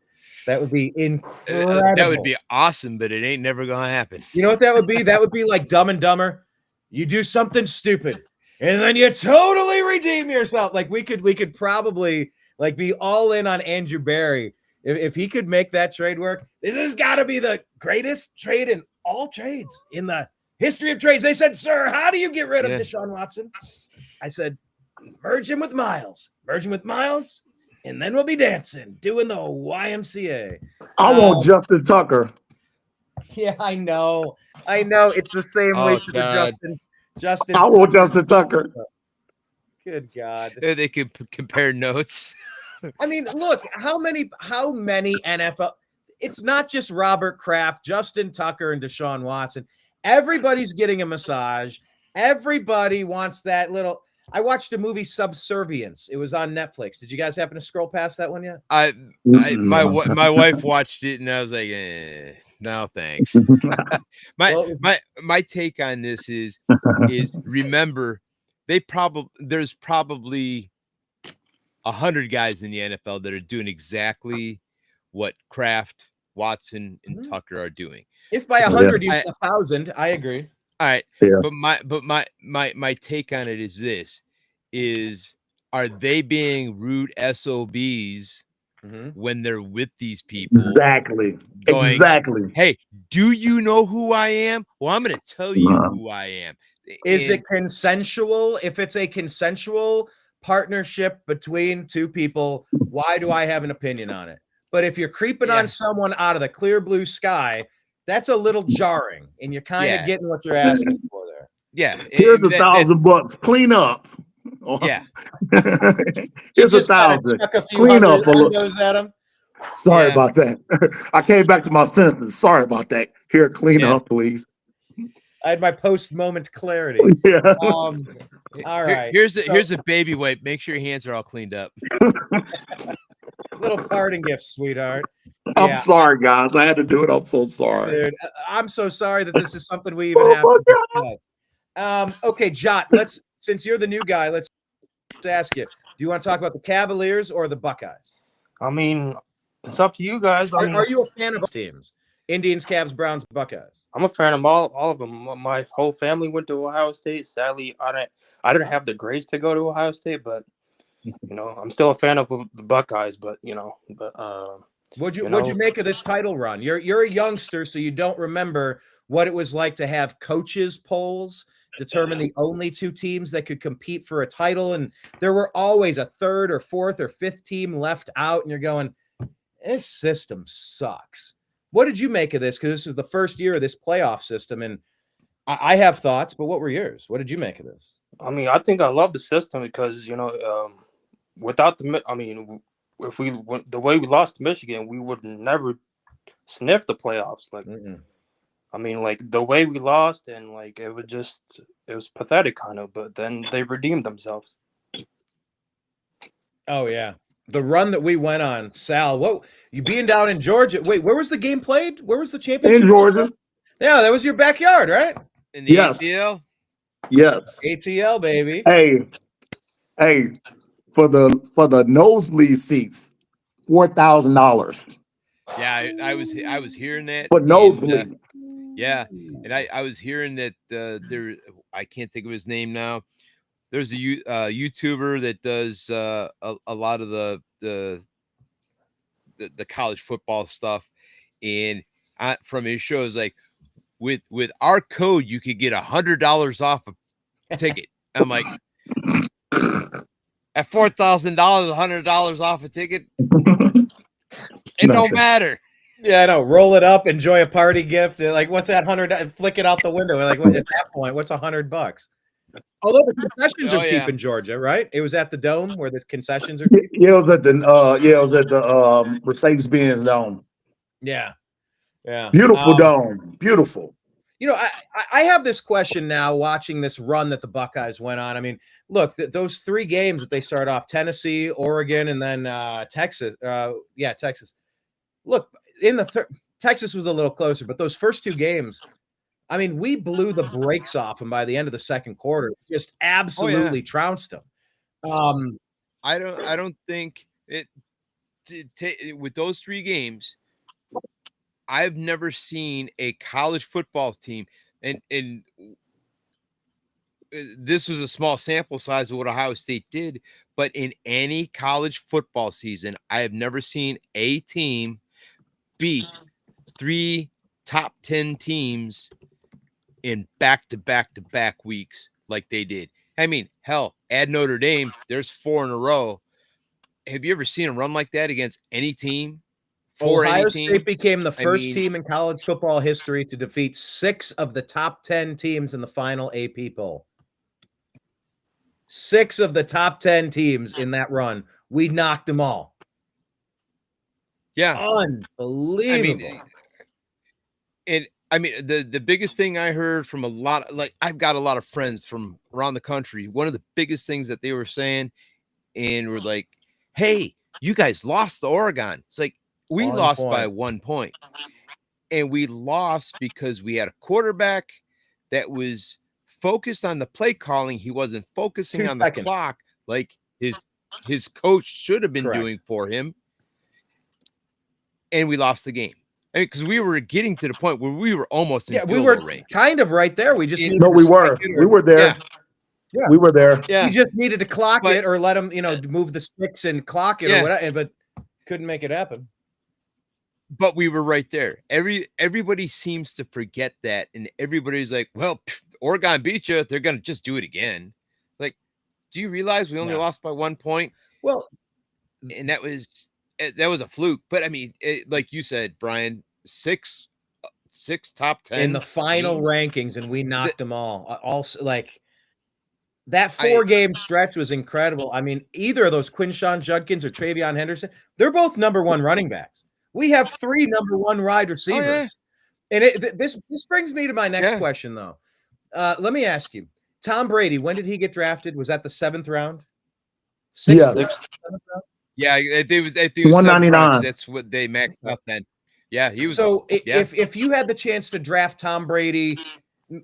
That would be incredible. That would be awesome, but it ain't never gonna happen. You know what that would be? That would be like Dumb and Dumber. You do something stupid, and then you totally redeem yourself. Like we could probably like be all in on Andrew Barry if he could make that trade work. This has got to be the greatest trade in all trades in the history of trades. They said, "Sir, how do you get rid of Deshaun Watson?" I said, "Merge him with Myles. Merge him with Myles, and then we'll be dancing, doing the YMCA." I want Justin Tucker. Yeah, I know. It's the same way for the Justin. I want Justin Tucker. Good God. They can compare notes. I mean, look, how many NFL? It's not just Robert Kraft, Justin Tucker, and Deshaun Watson. Everybody's getting a massage. Everybody wants that little. I watched a movie, Subservience. It was on Netflix. Did you guys happen to scroll past that one yet? My wife watched it, and I was like, no, thanks. my take on this is remember, there's probably 100 guys in the NFL that are doing exactly what Kraft, Watson, and Tucker are doing. If by 100 you 1,000, I agree. All right. Yeah. But my take on it is this: are they being rude SOBs when they're with these people? Exactly. Hey, do you know who I am? Well, I'm going to tell you who I am. Is it consensual? If it's a consensual partnership between two people, why do I have an opinion on it? But if you're creeping on someone out of the clear blue sky, that's a little jarring, and you're kind of getting what you're asking for there. Yeah. Here's $1,000. Clean up. Yeah. Here's $1,000. Clean up a little. At him. Sorry about that. I came back to my senses. Sorry about that. Here, clean up, please. I had my post-moment clarity. Yeah. All right. Here's a baby wipe. Make sure your hands are all cleaned up. Little parting gift, sweetheart. I'm sorry, guys. I had to do it. I'm so sorry. Dude, I'm so sorry that this is something we even have to discuss. Okay, Jot, since you're the new guy, let's ask you. Do you want to talk about the Cavaliers or the Buckeyes? I mean, it's up to you guys. Are you a fan of teams? Indians, Cavs, Browns, Buckeyes. I'm a fan of all of them. My whole family went to Ohio State. Sadly, I didn't have the grades to go to Ohio State, but I'm still a fan of the Buckeyes. But what'd you make of this title run? You're a youngster, so you don't remember what it was like to have coaches polls determine the only two teams that could compete for a title, and there were always a third or fourth or fifth team left out, and you're going, this system sucks. What did you make of this? Because this was the first year of this playoff system, and I have thoughts, but what were yours? What did you make of this? I mean, I think I love the system because without if we went the way we lost to Michigan, we would never sniff the playoffs. I mean, like the way we lost, and like it was pathetic, kind of. But then they redeemed themselves. Oh yeah. The run that we went on, Sal. What you being down in Georgia? Wait, where was the game played? Where was the championship? In Georgia. Yeah, that was your backyard, right? In the ATL? Yes. ATL, baby. Hey, for the nosebleed seats, $4,000. Yeah, I was hearing that. For nosebleed. Yeah, and I was hearing that there. I can't think of his name now. There's a YouTuber that does a lot of the college football stuff, and from his show is like, with our code you could get $100 off a ticket. I'm like, at $4,000, $100 off a ticket, it don't matter. Yeah, I know. Roll it up, enjoy a party gift. Like, what's that 100? Flick it out the window. Like, at that point, what's $100? Although the concessions are cheap in Georgia, right? It was at the Dome where the concessions are cheap. Yeah, it was at the Mercedes-Benz Dome. Yeah, yeah. Beautiful dome, beautiful. You know, I have this question now watching this run that the Buckeyes went on. I mean, look, those 3 games that they start off, Tennessee, Oregon, and then Texas. Texas. Look, in the Texas was a little closer, but those first 2 games, I mean, we blew the brakes off them by the end of the second quarter. Just absolutely trounced them. I don't think it with those 3 games. I've never seen a college football team, and this was a small sample size of what Ohio State did, but in any college football season, I have never seen a team beat 3 top 10 teams in back-to-back weeks like they did. I mean, hell, add Notre Dame, there's 4 in a row. Have you ever seen a run like that against any team? Ohio State became the first team in college football history to defeat 6 of the top 10 teams in the final AP poll. 6 of the top 10 teams in that run. We knocked them all. Yeah. Unbelievable. I mean, the biggest thing I heard from I've got a lot of friends from around the country. One of the biggest things that they were saying and were like, hey, you guys lost to Oregon. It's like, we lost by 1 point, and we lost because we had a quarterback that was focused on the play calling. He wasn't focusing on the clock like his coach should have been doing for him. And we lost the game. I mean, because we were getting to the point where we were almost in field goal range. Kind of right there. We just we were there. Yeah. We were there. Yeah. We just needed to clock it or let them, move the sticks and clock it or whatever, but couldn't make it happen. But we were right there. Everybody seems to forget that, and everybody's like, well, Oregon beat you. They're going to just do it again. Like, do you realize we only lost by 1 point? Well, and that was a fluke. But, I mean, like you said, Brian, 6 top 10. In the final rankings, and we knocked them all. Also, like, that 4-game stretch was incredible. I mean, either of those Quinshawn Judkins or Travion Henderson, they're both number 1 running backs. We have 3 number 1 wide receivers. And this brings me to my next question, though. Let me ask you, Tom Brady, when did he get drafted? Was that the 7th round? 6th round? 7th round? Yeah, it was 199. That's what they maxed out then. Yeah, he was. So if you had the chance to draft Tom Brady,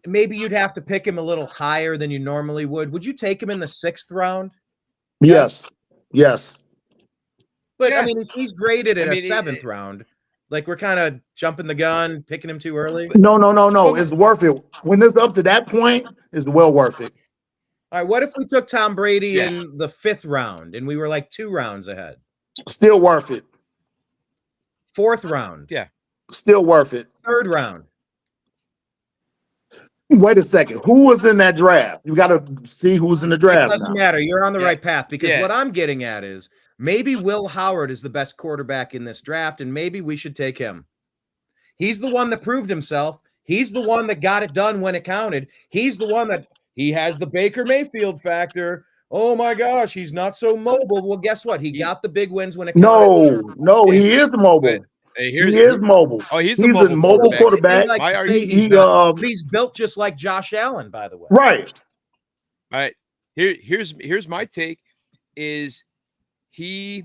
maybe you'd have to pick him a little higher than you normally would. Would you take him in the 6th round? Yes. Yes. But I mean, he's graded at a 7th round. Like, we're kind of jumping the gun, picking him too early. No. It's worth it. When it's up to that point, it's well worth it. All right. What if we took Tom Brady in the 5th round and we were like 2 rounds ahead? Still worth it. 4th round. Yeah. Still worth it. 3rd round. Wait a second. Who was in that draft? You got to see who's in the draft. It doesn't matter. You're on the right path, because what I'm getting at is, maybe Will Howard is the best quarterback in this draft, and maybe we should take him. He's the one that proved himself. He's the one that got it done when it counted. He's the one that he has the Baker Mayfield factor. Oh my gosh, he's not so mobile. Well, guess what? He got the big wins when it counted. No, he is mobile. He is mobile. Oh, he's a mobile quarterback. Why are he's built just like Josh Allen, by the way. Right. All right. Here's my take is he's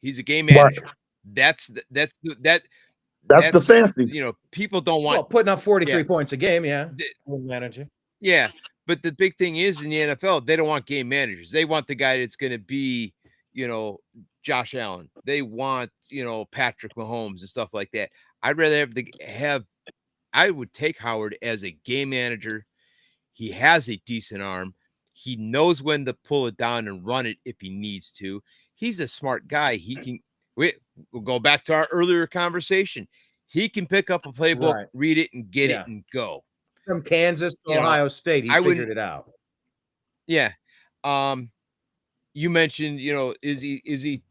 a game manager. Right. That's the fancy. People don't want putting up 43 points a game. Manager. Yeah, but the big thing is, in the NFL, they don't want game managers. They want the guy that's going to be, Josh Allen. They want, Patrick Mahomes and stuff like that. I'd rather I would take Howard as a game manager. He has a decent arm. He knows when to pull it down and run it if he needs to. He's a smart guy. We'll go back to our earlier conversation. He can pick up a playbook, read it, and get it and go. From Kansas to Ohio State, he figured it out. Yeah. You mentioned, is he,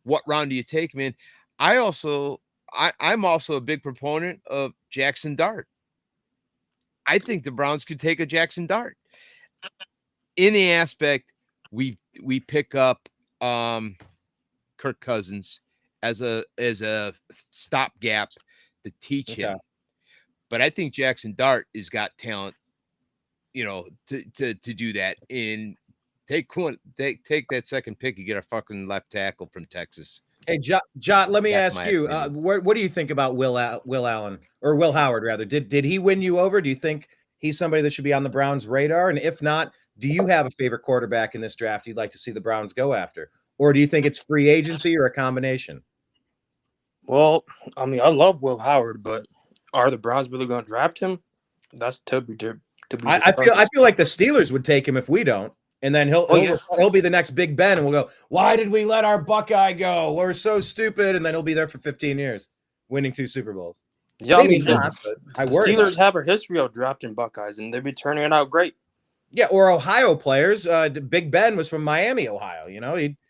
what round do you take him in? I'm also a big proponent of Jackson Dart. I think the Browns could take a Jackson Dart. In the aspect, we pick up Kirk Cousins as a stopgap to teach him. But I think Jackson Dart has got talent, to do that. And take that second pick and get a fucking left tackle from Texas. Hey, Jot, let me That's ask my you, opinion. what do you think about Will Allen, or Will Howard rather? Did he win you over? Do you think he's somebody that should be on the Browns' radar? And if not, do you have a favorite quarterback in this draft you'd like to see the Browns go after? Or do you think it's free agency or a combination? Well, I mean, I love Will Howard, but are the Browns really going to draft him? That's to be I feel like the Steelers would take him if we don't, and then he'll be the next Big Ben, and we'll go, why did we let our Buckeye go? We're so stupid, and then he'll be there for 15 years, winning 2 Super Bowls. Yeah, Maybe I mean, not, but I the worry Steelers have a history of drafting Buckeyes, and they've been turning it out great. Yeah, or Ohio players. Big Ben was from Miami, Ohio.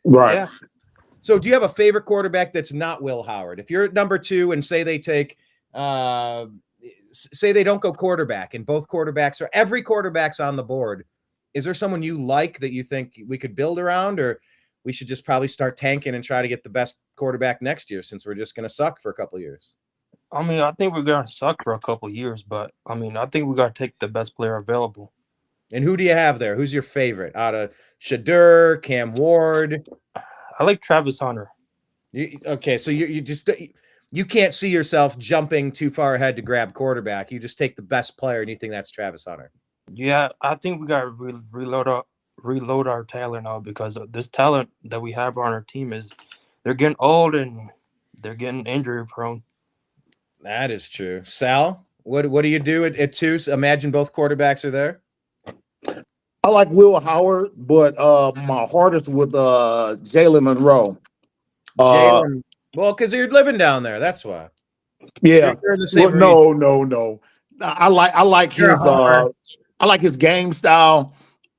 Right. Yeah. So, do you have a favorite quarterback that's not Will Howard? If you're at number 2 and say they take, say they don't go quarterback, and both quarterbacks or every quarterback's on the board, is there someone you like that you think we could build around, or we should just probably start tanking and try to get the best quarterback next year since we're just going to suck for a couple of years? I mean, I think we're going to suck for a couple of years, but I mean, I think we got to take the best player available. And who do you have there? Who's your favorite out of Shadur, Cam Ward? I like Travis Hunter. Okay, so you can't see yourself jumping too far ahead to grab quarterback. You just take the best player, and you think that's Travis Hunter. Yeah, I think we got to reload our talent now, because this talent that we have on our team they're getting old and they're getting injury prone. That is true. Sal, what do you do at 2? Imagine both quarterbacks are there. I like Will Howard, but my heart is with Jalen Monroe. Jalen, well, because you're living down there, that's why. Yeah. You're in the same region. No. I like his game style.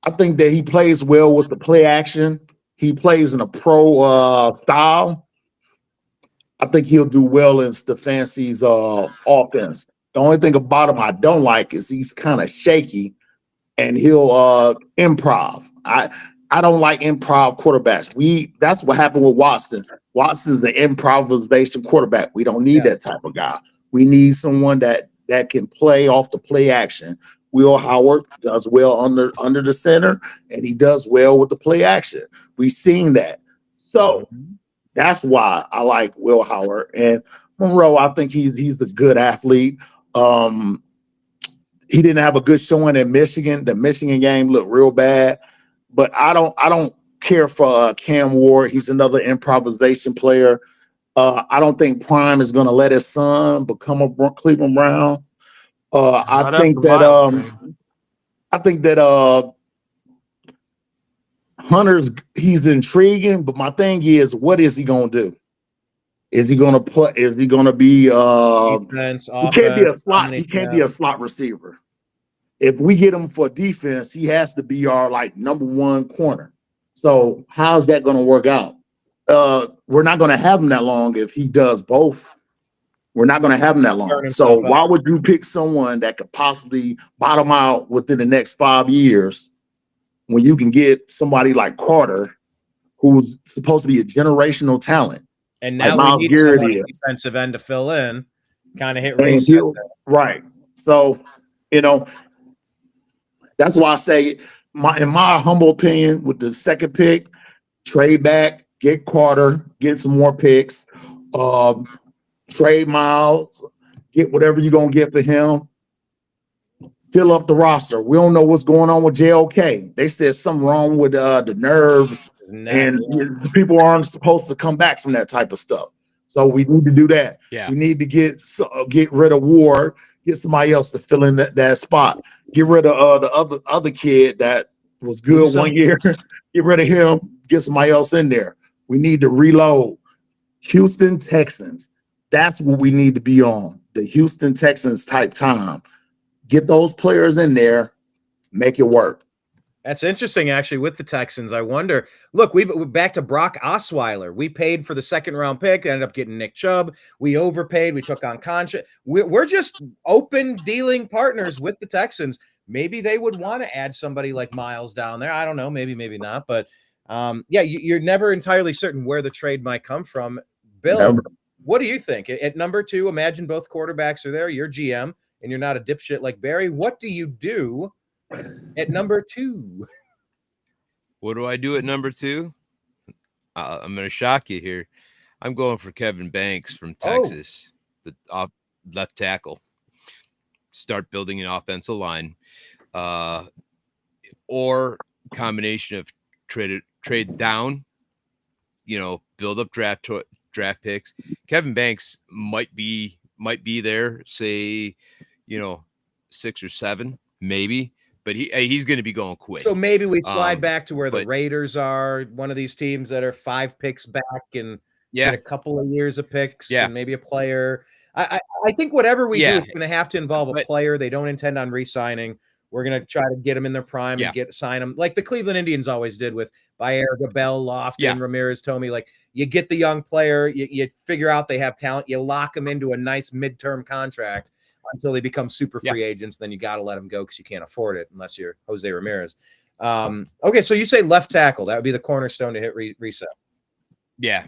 I think that he plays well with the play action. He plays in a pro style. I think he'll do well in Stefanski's offense. The only thing about him I don't like is he's kind of shaky, and he'll improv. I don't like improv quarterbacks. That's what happened with Watson. Watson's an improvisation quarterback. We don't need that type of guy. We need someone that can play off the play action. Will Howard does well under the center, and he does well with the play action. We've seen that. So that's why I like Will Howard. And Monroe, I think he's a good athlete. He didn't have a good showing in Michigan. The Michigan game looked real bad. But I don't care for Cam Ward. He's another improvisation player. I don't think Prime is going to let his son become a Cleveland Brown. I think that Hunter's he's intriguing, but my thing is, what is he going to do? Is he going to play? Is he going to be? Defense, offense, he can't be a slot. He can't be a slot receiver. If we get him for defense, he has to be our number 1 corner. So how's that going to work out? We're not going to have him that long if he does both. We're not going to have him that long. So why would you pick someone that could possibly bottom out within the next 5 years when you can get somebody like Carter, who's supposed to be a generational talent? And now we need somebody defensive end to fill in, kind of hit reset. Right. So, that's why I say, in my humble opinion, with the second pick, trade back, get Carter, get some more picks, trade Myles, get whatever you're going to get for him, fill up the roster. We don't know what's going on with JOK. They said something wrong with the nerves, and people aren't supposed to come back from that type of stuff. So we need to do that. Yeah. We need to get rid of Ward, get somebody else to fill in that spot. Get rid of the other kid that was good 1 year. Get rid of him. Get somebody else in there. We need to reload. Houston Texans. That's what we need to be on. The Houston Texans type time. Get those players in there. Make it work. That's interesting, actually, with the Texans. I wonder. Look, we're back to Brock Osweiler. We paid for the second-round pick, ended up getting Nick Chubb. We overpaid. We took on Concha. We're just open dealing partners with the Texans. Maybe they would want to add somebody like Myles down there. I don't know. Maybe not. But, yeah, you're never entirely certain where the trade might come from. Bill, Never. what do you think? At number 2, imagine both quarterbacks are there. You're GM, and you're not a dipshit like Barry. What do you do at number 2? What do I do at number 2? I'm going to shock you here. I'm going for Kevin Banks from Texas, the left tackle. Start building an offensive line, or combination of trade down, build up draft picks. Kevin Banks might be there, say, 6 or 7, maybe. But he's going to be going quick. So maybe we slide back to where the Raiders are, one of these teams that are 5 picks back and get a couple of years of picks and maybe a player. I think whatever we do, it's going to have to involve a player they don't intend on re-signing. We're going to try to get them in their prime and sign them like the Cleveland Indians always did with Baerga, Bell, Lofton, Ramirez, Tomey. Like you get the young player, you figure out they have talent, you lock them into a nice midterm contract until they become super free agents. Then you got to let them go because you can't afford it unless you're Jose Ramirez. Okay, so you say left tackle. That would be the cornerstone to hit reset. Yeah.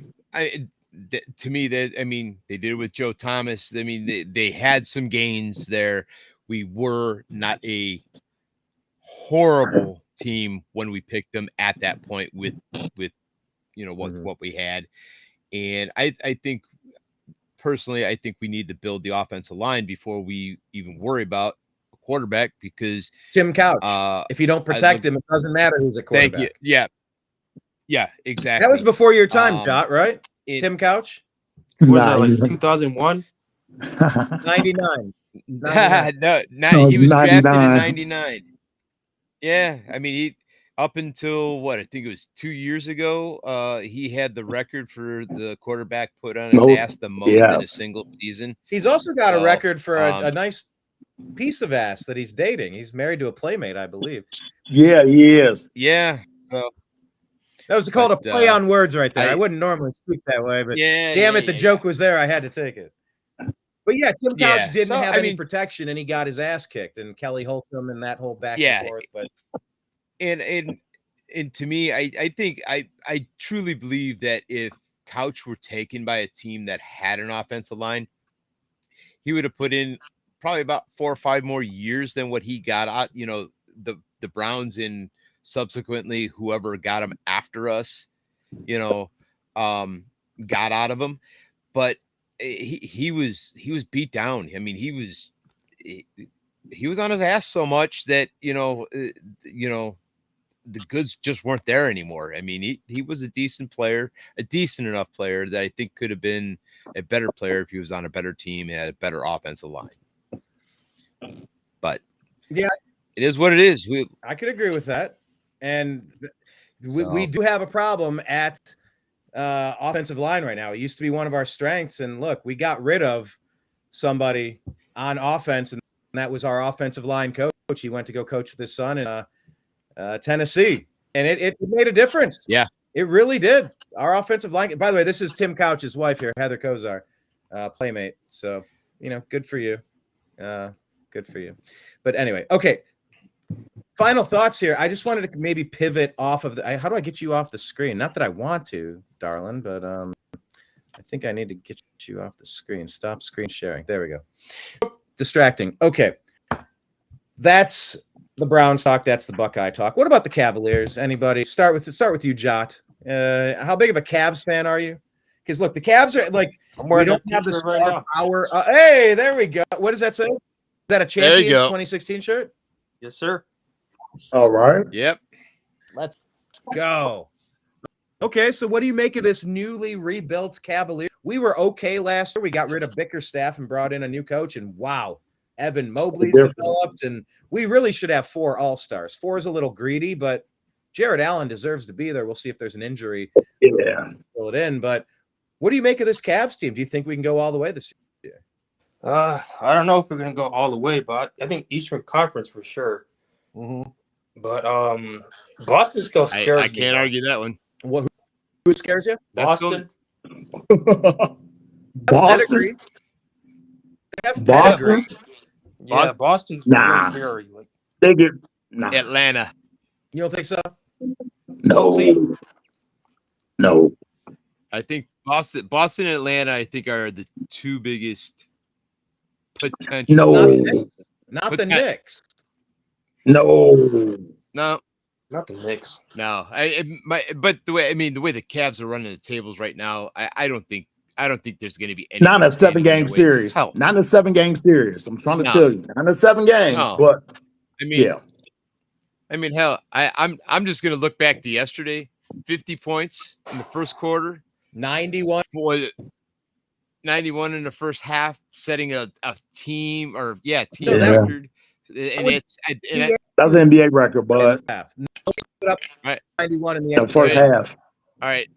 To me, they did it with Joe Thomas. They had some gains there. We were not a horrible team when we picked them at that point with what we had. And I think, personally, I think we need to build the offensive line before we even worry about a quarterback because Tim Couch. If you don't protect him, it doesn't matter who's a quarterback. Thank you. Yeah, exactly. That was before your time, Jot, right? Tim Couch? Was that like 2001? 99. No, he was drafted in 99. Yeah, he up until I think it was 2 years ago, he had the record for the quarterback put on his ass the most in a single season. He's also got a record for a nice piece of ass that he's dating. He's married to a playmate, I believe. Yeah, he is. Yeah. That was called a play on words right there. I wouldn't normally speak that way, but damn it, the joke was there. I had to take it. But yeah, Tim Couch didn't have any protection, and he got his ass kicked, and Kelly Holcomb and that whole back and forth. But and to me, I think I truly believe that if Couch were taken by a team that had an offensive line, he would have put in probably about 4 or 5 more years than what he got out. The Browns and subsequently whoever got him after us, got out of him. But he was beat down. He was on his ass so much that the goods just weren't there anymore. He was a decent enough player that I think could have been a better player if he was on a better team and had a better offensive line. But yeah, it is what it is. I could agree with that. And we do have a problem at offensive line right now. It used to be one of our strengths. And look, we got rid of somebody on offense, and that was our offensive line coach. He went to go coach with his son in Tennessee. And it made a difference. Yeah, it really did. Our offensive line. By the way, this is Tim Couch's wife here, Heather Kozar, playmate. So, good for you. Good for you. But anyway, okay. Final thoughts here. I just wanted to maybe pivot off of how do I get you off the screen? Not that I want to, darling, but I think I need to get you off the screen. Stop screen sharing. There we go. Distracting. Okay. That's the Browns talk. That's the Buckeye talk. What about the Cavaliers? Anybody? Start with you, Jot. How big of a Cavs fan are you? Because look, the Cavs are like we don't have the star power. Hey, there we go. What does that say? Is that a Champions 2016 shirt? Yes, sir. All right. Yep. Let's go. Okay, so what do you make of this newly rebuilt Cavaliers? We were okay last year. We got rid of Bickerstaff and brought in a new coach, and wow, Evan Mobley's developed, and we really should have 4 All-Stars. 4 is a little greedy, but Jared Allen deserves to be there. We'll see if there's an injury. Yeah. Fill it in, but what do you make of this Cavs team? Do you think we can go all the way this year? I don't know if we're going to go all the way, but I think Eastern Conference for sure. Mm-hmm. But Boston still scares I me. can't argue that one. Who scares you? Boston. Boston? They have Boston? pedigree. Yeah, Boston's Nah. real scary. Like, They get nah. Atlanta. You don't think so? No. see. No. I think Boston and Atlanta, I think, are the two biggest potential. No. Not the Knicks. No. No, Not the Knicks. no. But the way the Cavs are running the tables right now, I don't think there's going to be any. Not a 7-game series. Hell, Not a 7-game series. I'm trying to No. tell you. Not a 7 games, No. but I mean, yeah. Hell, I'm just going to look back to yesterday. 50 points in the first quarter. 91. 91 in the first half, setting a team Yeah. record. And That's an NBA record, but Half. Put up Right. 91 in the the first half. all right.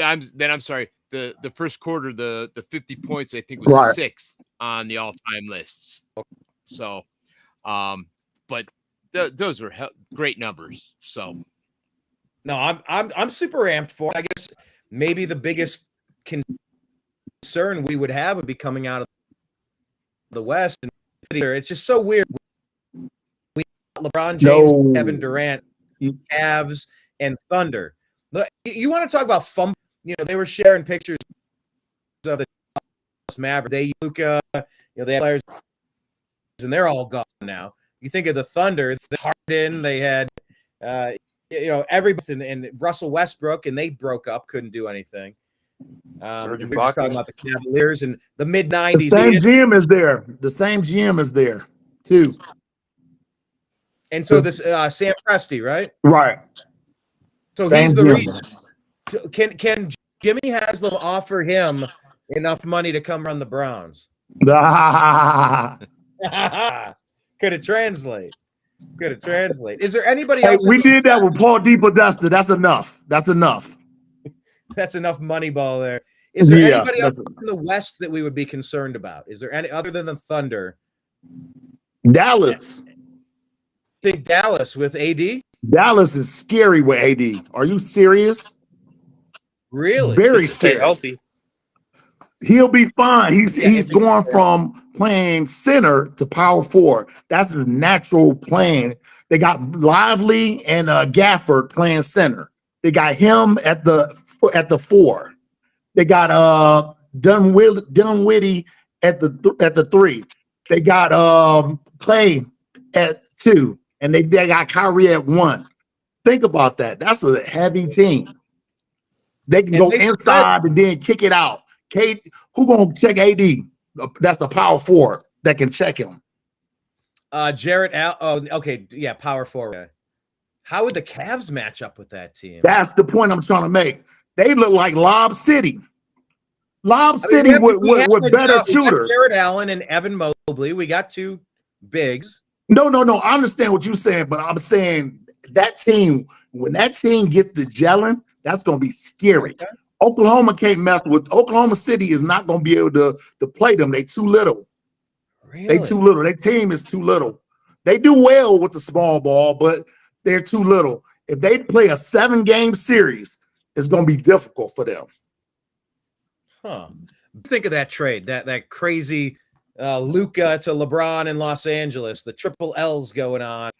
I'm sorry. The first quarter, the 50 points, I think was Right. 6th on the all-time lists. So, but those were great numbers. So, No, I'm super amped for it. I guess maybe the biggest concern we would have would be coming out of the West. And it's just so weird. We got LeBron James, No. Kevin Durant, Cavs, and Thunder. Look, you want to talk about fumble? You know, they were sharing pictures of the Mavericks. They Luka, they had players, and they're all gone now. You think of the Thunder, the Harden, they had everybody, and Russell Westbrook, and they broke up, couldn't do anything. We're just talking about the Cavaliers and the mid The '90s. same GM is there. The same GM is there, too. And so this Sam Presti, right? Right. So Same he's the GM. reason. Can Jimmy Haslam offer him enough money to come run the Browns? Could it translate? Is there anybody else? We did that with Paul DePodesta. That's enough. That's enough. That's enough money ball there. Is there Yeah, anybody else in the West that we would be concerned about? Is there any other than the Thunder? Dallas. Big Dallas with AD? Dallas is scary with AD. Are you serious? Really? Very Stay scary. healthy. He'll be fine. He's it's going from playing center to power forward. That's his natural playing. They got Lively and Gafford playing center. They got him at the 4. They got Dunwitty at the 3. They got Clay at 2, and they got Kyrie at 1. Think about that. That's a heavy team. They can go inside and then kick it out. Kate, who gonna check AD? That's the power forward that can check him. Jarrett Al. Oh, okay, yeah, power forward. How would the Cavs match up with that team? That's the point I'm trying to make. They look like Lob City. Lob City with better shooters. Jarrett Allen and Evan Mobley. We got 2 bigs. No. I understand what you're saying, but I'm saying that team, when that team gets the gelling, that's gonna be scary. Okay. Oklahoma can't mess with Oklahoma City. Is not gonna be able to play them. They too little. Really? They too little. Their team is too little. They do well with the small ball, but they're too little. If they play a 7-game series, it's going to be difficult for them. Huh. Think of that trade, that crazy Luka to LeBron in Los Angeles, the triple L's going on.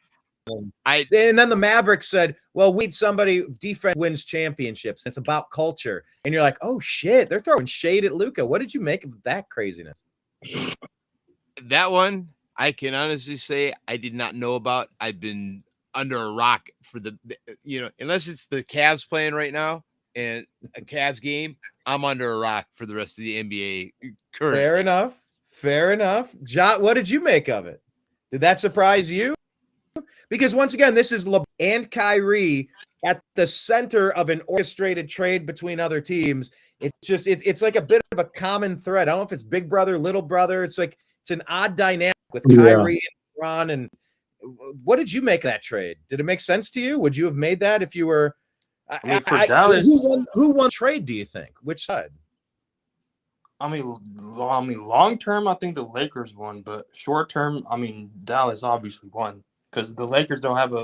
And then the Mavericks said, well, we need somebody, defense wins championships. It's about culture. And you're like, oh, shit, they're throwing shade at Luka. What did you make of that craziness? That one, I can honestly say I did not know about. I've been under a rock for unless it's the Cavs playing right now and a Cavs game, I'm under a rock for the rest of the NBA currently. Fair enough. Jot, what did you make of it? Did that surprise you? Because once again, this is LeBron and Kyrie at the center of an orchestrated trade between other teams. It's like a bit of a common thread. I don't know if it's big brother, little brother. It's an odd dynamic with Kyrie and LeBron. And what did you make of that trade? Did it make sense to you? Would you have made that if you were? Dallas, who won trade? Do you think? Which side? I mean, long term, I think the Lakers won, but short term, I mean, Dallas obviously won. because the Lakers don't have a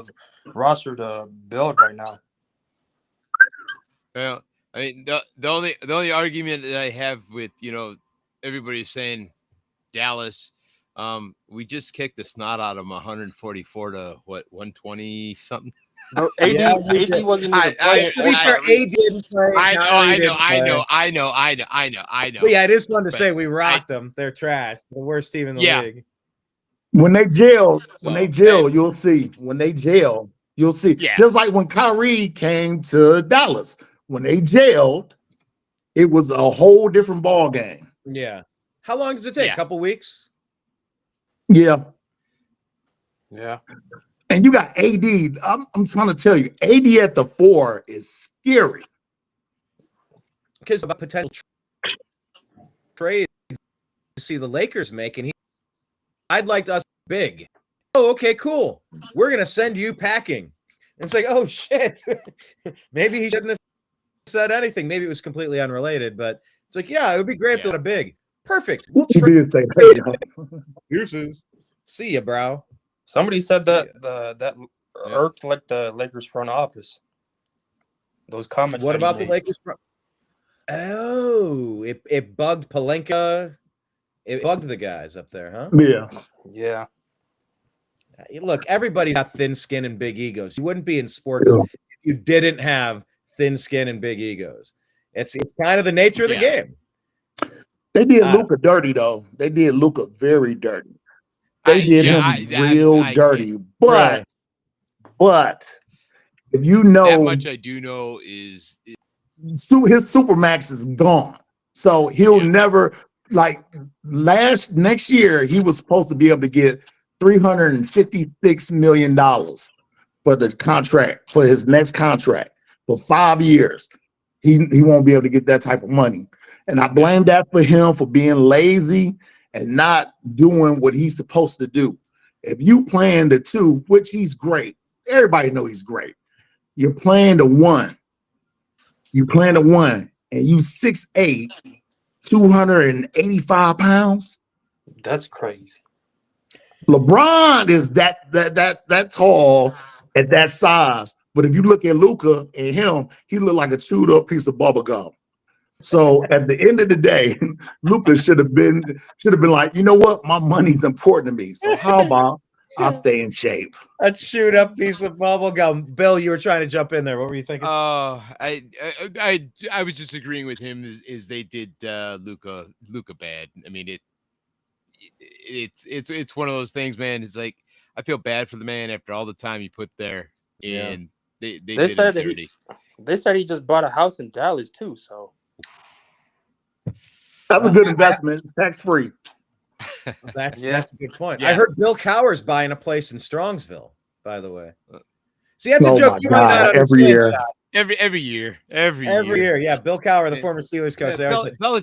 roster to build right now. Well, I mean, the only argument that I have with everybody's saying Dallas, we just kicked the snot out of them 144 to 120 something. But AD wasn't even playing. To be fair, AD didn't play. I know. But yeah, I just wanted to say we rocked them. They're trash. The worst team in the league. When they jail, you'll see. When they jail, you'll see. Yeah. Just like when Kyrie came to Dallas. When they jailed, it was a whole different ball game. Yeah. How long does it take? A couple weeks? Yeah. Yeah. And you got AD. I'm trying to tell you, AD at the 4 is scary. Because about potential trade to see the Lakers making. I'd like us big. Oh, okay, cool. We're gonna send you packing. And it's like, oh shit. Maybe he shouldn't have said anything. Maybe it was completely unrelated, but it's like, yeah, it would be great if they were big. Perfect. We'll trade. Deuces. See ya, bro. Somebody said that irked like the Lakers front office. Those comments. What about the Lakers front? Oh, it bugged Pelinka. It bugged the guys up there, huh? Yeah. Look, everybody's got thin skin and big egos. You wouldn't be in sports if you didn't have thin skin and big egos. It's kind of the nature of the game. They did Luka dirty, though. They did Luka very dirty. They did him real dirty. But if you know that much, I do know is his Supermax is gone. So he'll never next year he was supposed to be able to get $356 million for the contract, for his next contract for 5 years. He won't be able to get that type of money. And I blame that for him for being lazy and not doing what he's supposed to do. If you playing the 2, which he's great, everybody know he's great. You're playing the 1. You playing the 1, and you 6'8", 285 pounds. That's crazy. LeBron is that tall at that size. But if you look at Luka and him, he looked like a chewed up piece of bubble gum. So at the end of the day, Luka should have been like, you know what? My money's important to me. So how about I'll stay in shape? A chewed up piece of bubble gum. Bill, you were trying to jump in there. What were you thinking? I was just agreeing with him. Is they did Luka bad. I mean it's one of those things, man. It's like I feel bad for the man after all the time he put there, and they said they said he just bought a house in Dallas too. So that's a good investment. It's tax free. That's a good point. Yeah. I heard Bill Cowher's buying a place in Strongsville, by the way. See, that's a joke you might not understand. Every year. Yeah, Bill Cowher, the former Steelers coach.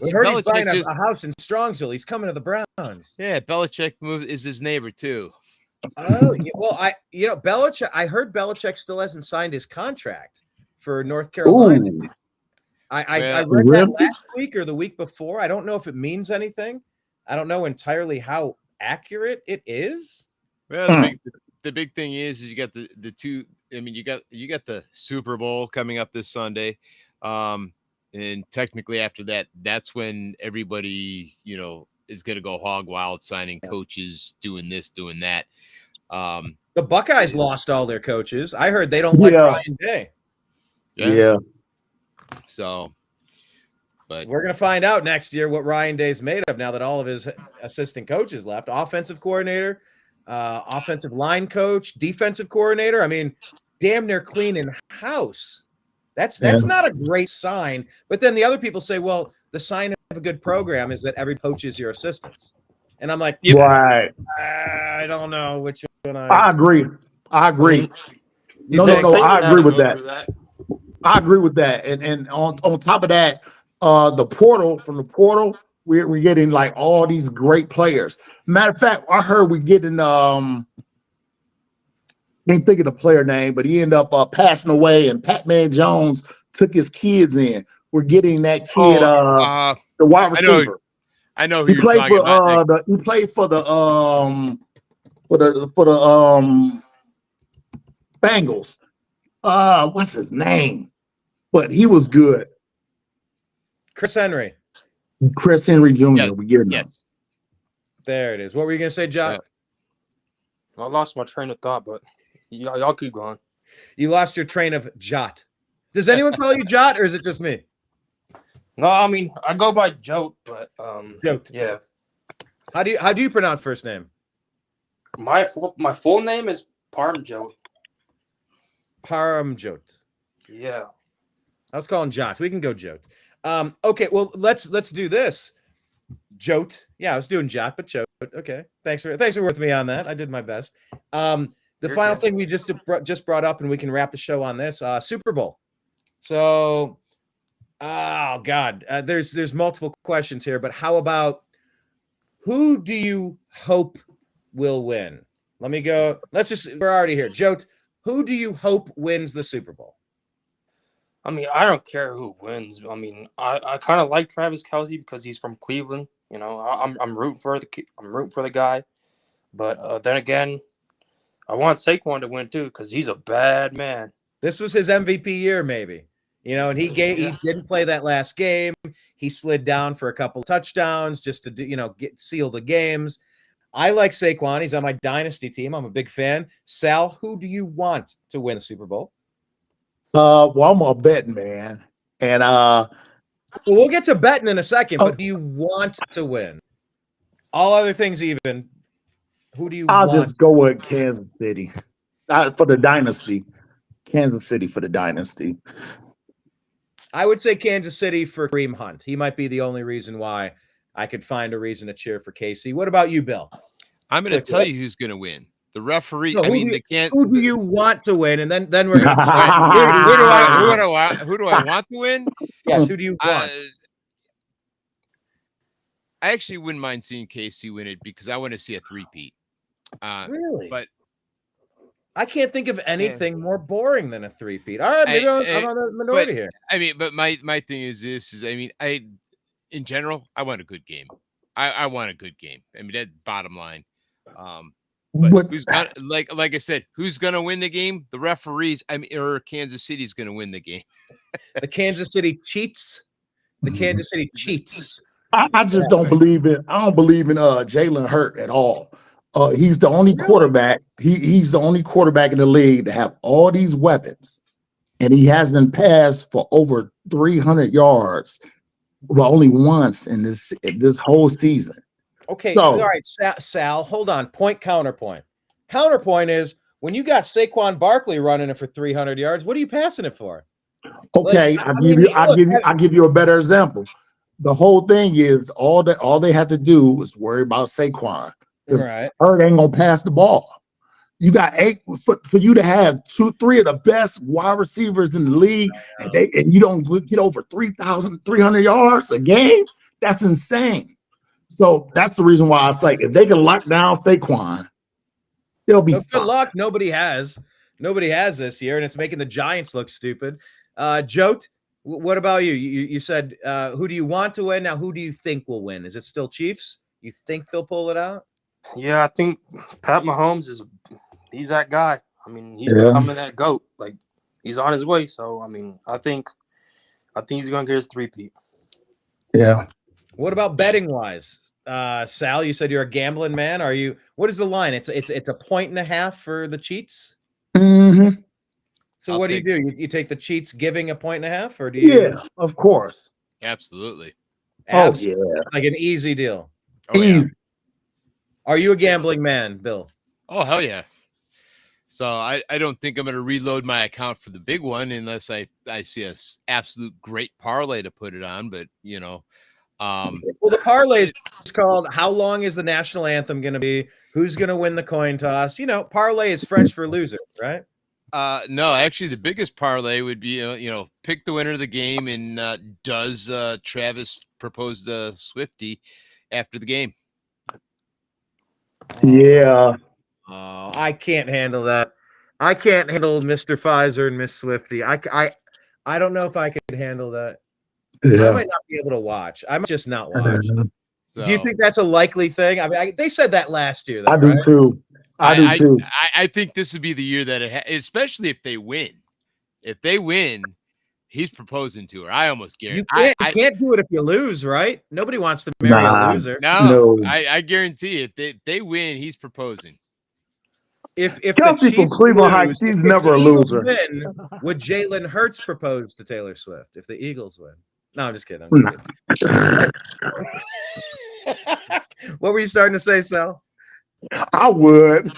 We heard he's buying a house in Strongsville. He's coming to the Browns. Yeah, Belichick is his neighbor too. Oh, well, Belichick. I heard Belichick still hasn't signed his contract for North Carolina. Ooh. I read that last week or the week before. I don't know if it means anything. I don't know entirely how accurate it is. Well, the big thing is you got the 2. I mean, you got the Super Bowl coming up this Sunday, and technically after that, that's when everybody is going to go hog wild, signing coaches, doing this, doing that. The Buckeyes lost all their coaches. I heard they don't like Ryan Day. Yeah. So, but we're going to find out next year what Ryan Day's made of now that all of his assistant coaches left. Offensive coordinator, offensive line coach, defensive coordinator. I mean, damn near cleaning house. That's not a great sign. But then the other people say, well, the sign of a good program is that every coach is your assistants. And I'm like, right. I don't know which one I agree. I agree with that. I agree with that. And on top of that, the portal, we're getting like all these great players. Matter of fact, I heard we're getting can't think of the player name, but he ended up passing away, and Pat-Man Jones took his kids in. We're getting that kid, the wide receiver. I know who you're talking about. He played for the Bengals. What's his name? But he was good. Chris Henry. Chris Henry Jr. Yes. We get him. Yes. There it is. What were you going to say, John? I lost my train of thought, but y'all keep going. You lost your train of Jot. Does anyone call you Jot, or is it just me? No, I mean I go by Jote, but Jote. yeah. How do you pronounce first name? My full name is Parmjote. Parmjote. Yeah. I was calling Jot. We can go Jote. Okay, well let's do this. Jote. Yeah, I was doing Jot, but Jote. Okay. Thanks for working with me on that. I did my best. The You're final good. thing we just brought up, and we can wrap the show on this, Super Bowl. So, oh God, there's multiple questions here, but how about who do you hope will win? Let me go. We're already here. Jote, who do you hope wins the Super Bowl? I mean, I don't care who wins. I mean, I kind of like Travis Kelce because he's from Cleveland. You know, I'm rooting for the guy, but then again, I want Saquon to win too because he's a bad man. This was his MVP year, maybe. You know, and he didn't play that last game. He slid down for a couple touchdowns just to do, seal the games. I like Saquon. He's on my dynasty team. I'm a big fan. Sal, who do you want to win the Super Bowl? Well, I'm a betting man, and Well, we'll get to betting in a second, but do you want to win? All other things even. Who do you I'll want? just go with Kansas City for the dynasty. Kansas City for the dynasty. I would say Kansas City for Kareem Hunt. He might be the only reason why I could find a reason to cheer for KC. What about you, Bill? I'm going to tell you who's going to win. The referee. No, who do you want to win? And then we're going to decide. Who do I want to win? Yes, who do you want? I actually wouldn't mind seeing KC win it because I want to see a three-peat. Really? But I can't think of anything more boring than a three-peat. All right, maybe I'm on the minority here. I mean, but my thing is this: in general, I want a good game. I want a good game. I mean, that's bottom line. But who's gonna, like I said, who's gonna win the game? The referees. Or Kansas City's gonna win the game. The Kansas City cheats. The Kansas City cheats. I just don't believe in. I don't believe in Jalen Hurt at all. He's the only quarterback. He's the only quarterback in the league to have all these weapons, and he hasn't passed for over 300 yards, but only once in this whole season. Okay, so, all right, Sal, hold on. Counterpoint. Counterpoint is when you got Saquon Barkley running it for 300 yards, what are you passing it for? Okay, I'll give you a better example. The whole thing is all they have to do is worry about Saquon. Right. Hurt ain't gonna pass the ball. You got for you to have 2-3 of the best wide receivers in the league, and you don't get over 3,300 yards a game. That's insane. So that's the reason why I say if they can lock down Saquon, they'll be fine. Good luck. Nobody has this year, and it's making the Giants look stupid. Jote, what about you? You said who do you want to win? Now, who do you think will win? Is it still Chiefs? You think they'll pull it out? Yeah, I think Pat Mahomes he's that guy. I mean, he's becoming that GOAT. Like, he's on his way. So, I mean, I think he's going to get his three-peat. Yeah. What about betting wise? Sal, you said you're a gambling man. Are you? What is the line? It's 1.5 for the cheats. Mm-hmm. So what do? You take the cheats giving 1.5, or do you? Yeah, of course. Absolutely. Oh yeah, like an easy deal. Oh, yeah. Are you a gambling man, Bill? Oh, hell yeah. So I don't think I'm going to reload my account for the big one unless I see a absolute great parlay to put it on. But, well, the parlay is called how long is the national anthem going to be? Who's going to win the coin toss? Parlay is French for loser, right? No, actually the biggest parlay would be, pick the winner of the game and does Travis propose to Swiftie after the game? Yeah. Oh, I can't handle that. I can't handle Mr. Pfizer and Miss Swiftie. I don't know if I could handle that. Yeah. I might not be able to watch. I might just not watch. So, do you think that's a likely thing? I mean, they said that last year. Though, I do right? too. I do too. I think this would be the year that especially if they win. If they win, he's proposing to her. I almost guarantee. You can't do it if you lose, right? Nobody wants to marry a loser. No. I guarantee if they win, he's proposing. If Kelsey from Cleveland Heights, she's never a loser. Win, would Jalen Hurts propose to Taylor Swift if the Eagles win? No, I'm just kidding. What were you starting to say, Sal? I would.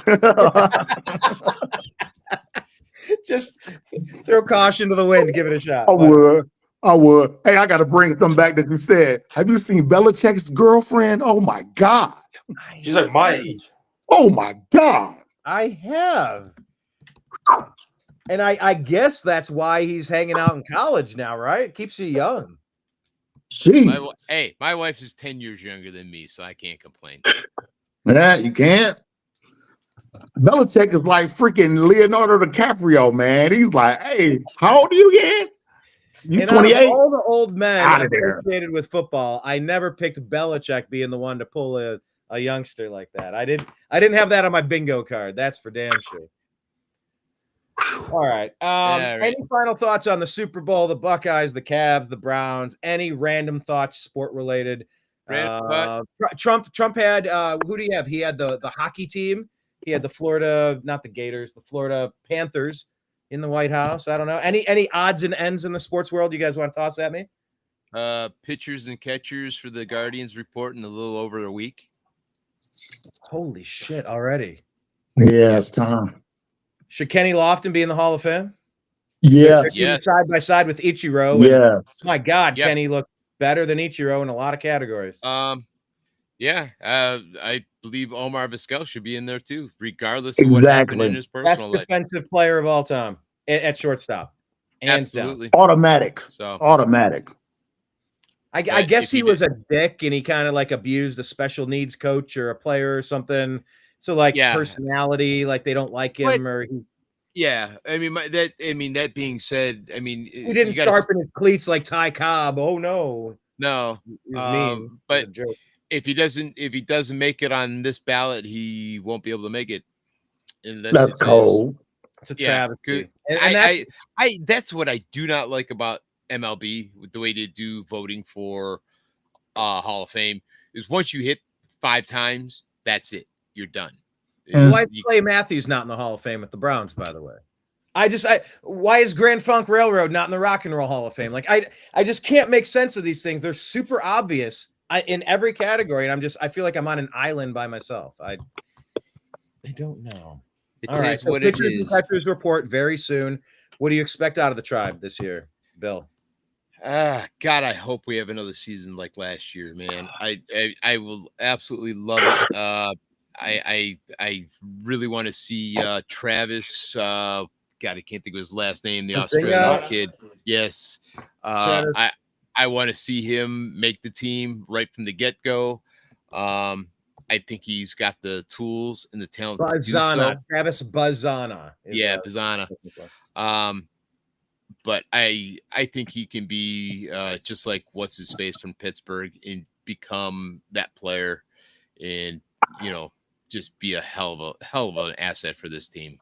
Just throw caution to the wind. Give it a shot. I would. Hey, I got to bring something back that you said. Have you seen Belichick's girlfriend? Oh, my God. She's like my age. Oh, my God. I have. And I guess that's why he's hanging out in college now, right? Keeps you young. Jesus. My wife is 10 years younger than me, so I can't complain. Yeah, you can't. Belichick is like freaking Leonardo DiCaprio, man. He's like, hey, how old are you again? You 28? All the old men Out of there. associated with football, I never picked Belichick being the one to pull a youngster like that. I didn't have that on my bingo card. That's for damn sure. All right. Right. Any final thoughts on the Super Bowl, the Buckeyes, the Cavs, the Browns? Any random thoughts, sport related? Trump had who do you have? He had the hockey team. He had the Florida, not the Gators, the Florida Panthers in the White House. I don't know. Any odds and ends in the sports world you guys want to toss at me? Pitchers and catchers for the Guardians report in a little over a week. Holy shit! Already. Yeah, it's time. Should Kenny Lofton be in the Hall of Fame? Yes. Side by side with Ichiro. Yes. My God, Kenny looked better than Ichiro in a lot of categories. Yeah. I believe Omar Vizquel should be in there too, regardless of what happened in his personal life. Best defensive player of all time at shortstop. Absolutely. Automatic. Automatic. I guess he was a dick and he kind of like abused a special needs coach or a player or something. So personality, like they don't like him that being said, he didn't sharpen his cleats like Ty Cobb. Oh no. He was mean. But if he doesn't make it on this ballot, he won't be able to make it. That's cold. It's a travesty. That's what I do not like about MLB with the way they do voting for Hall of Fame is once you hit 5 times, that's it. You're done. Why is Clay Matthews not in the Hall of Fame with the Browns, by the way? Why is Grand Funk Railroad not in the Rock and Roll Hall of Fame? Like I just can't make sense of these things. They're super obvious in every category, and I feel like I'm on an island by myself. I don't know. All right, so pitchers and catchers report very soon. What do you expect out of the Tribe this year, Bill? God, I hope we have another season like last year, man. I will absolutely love it. I really want to see Travis. God, I can't think of his last name. The Australian kid. Yes. I want to see him make the team right from the get-go. I think he's got the tools and the talent to do so. Travis Bazzana. Bazzana. But I think he can be just like what's his face from Pittsburgh and become that player, and just be a hell of an asset for this team.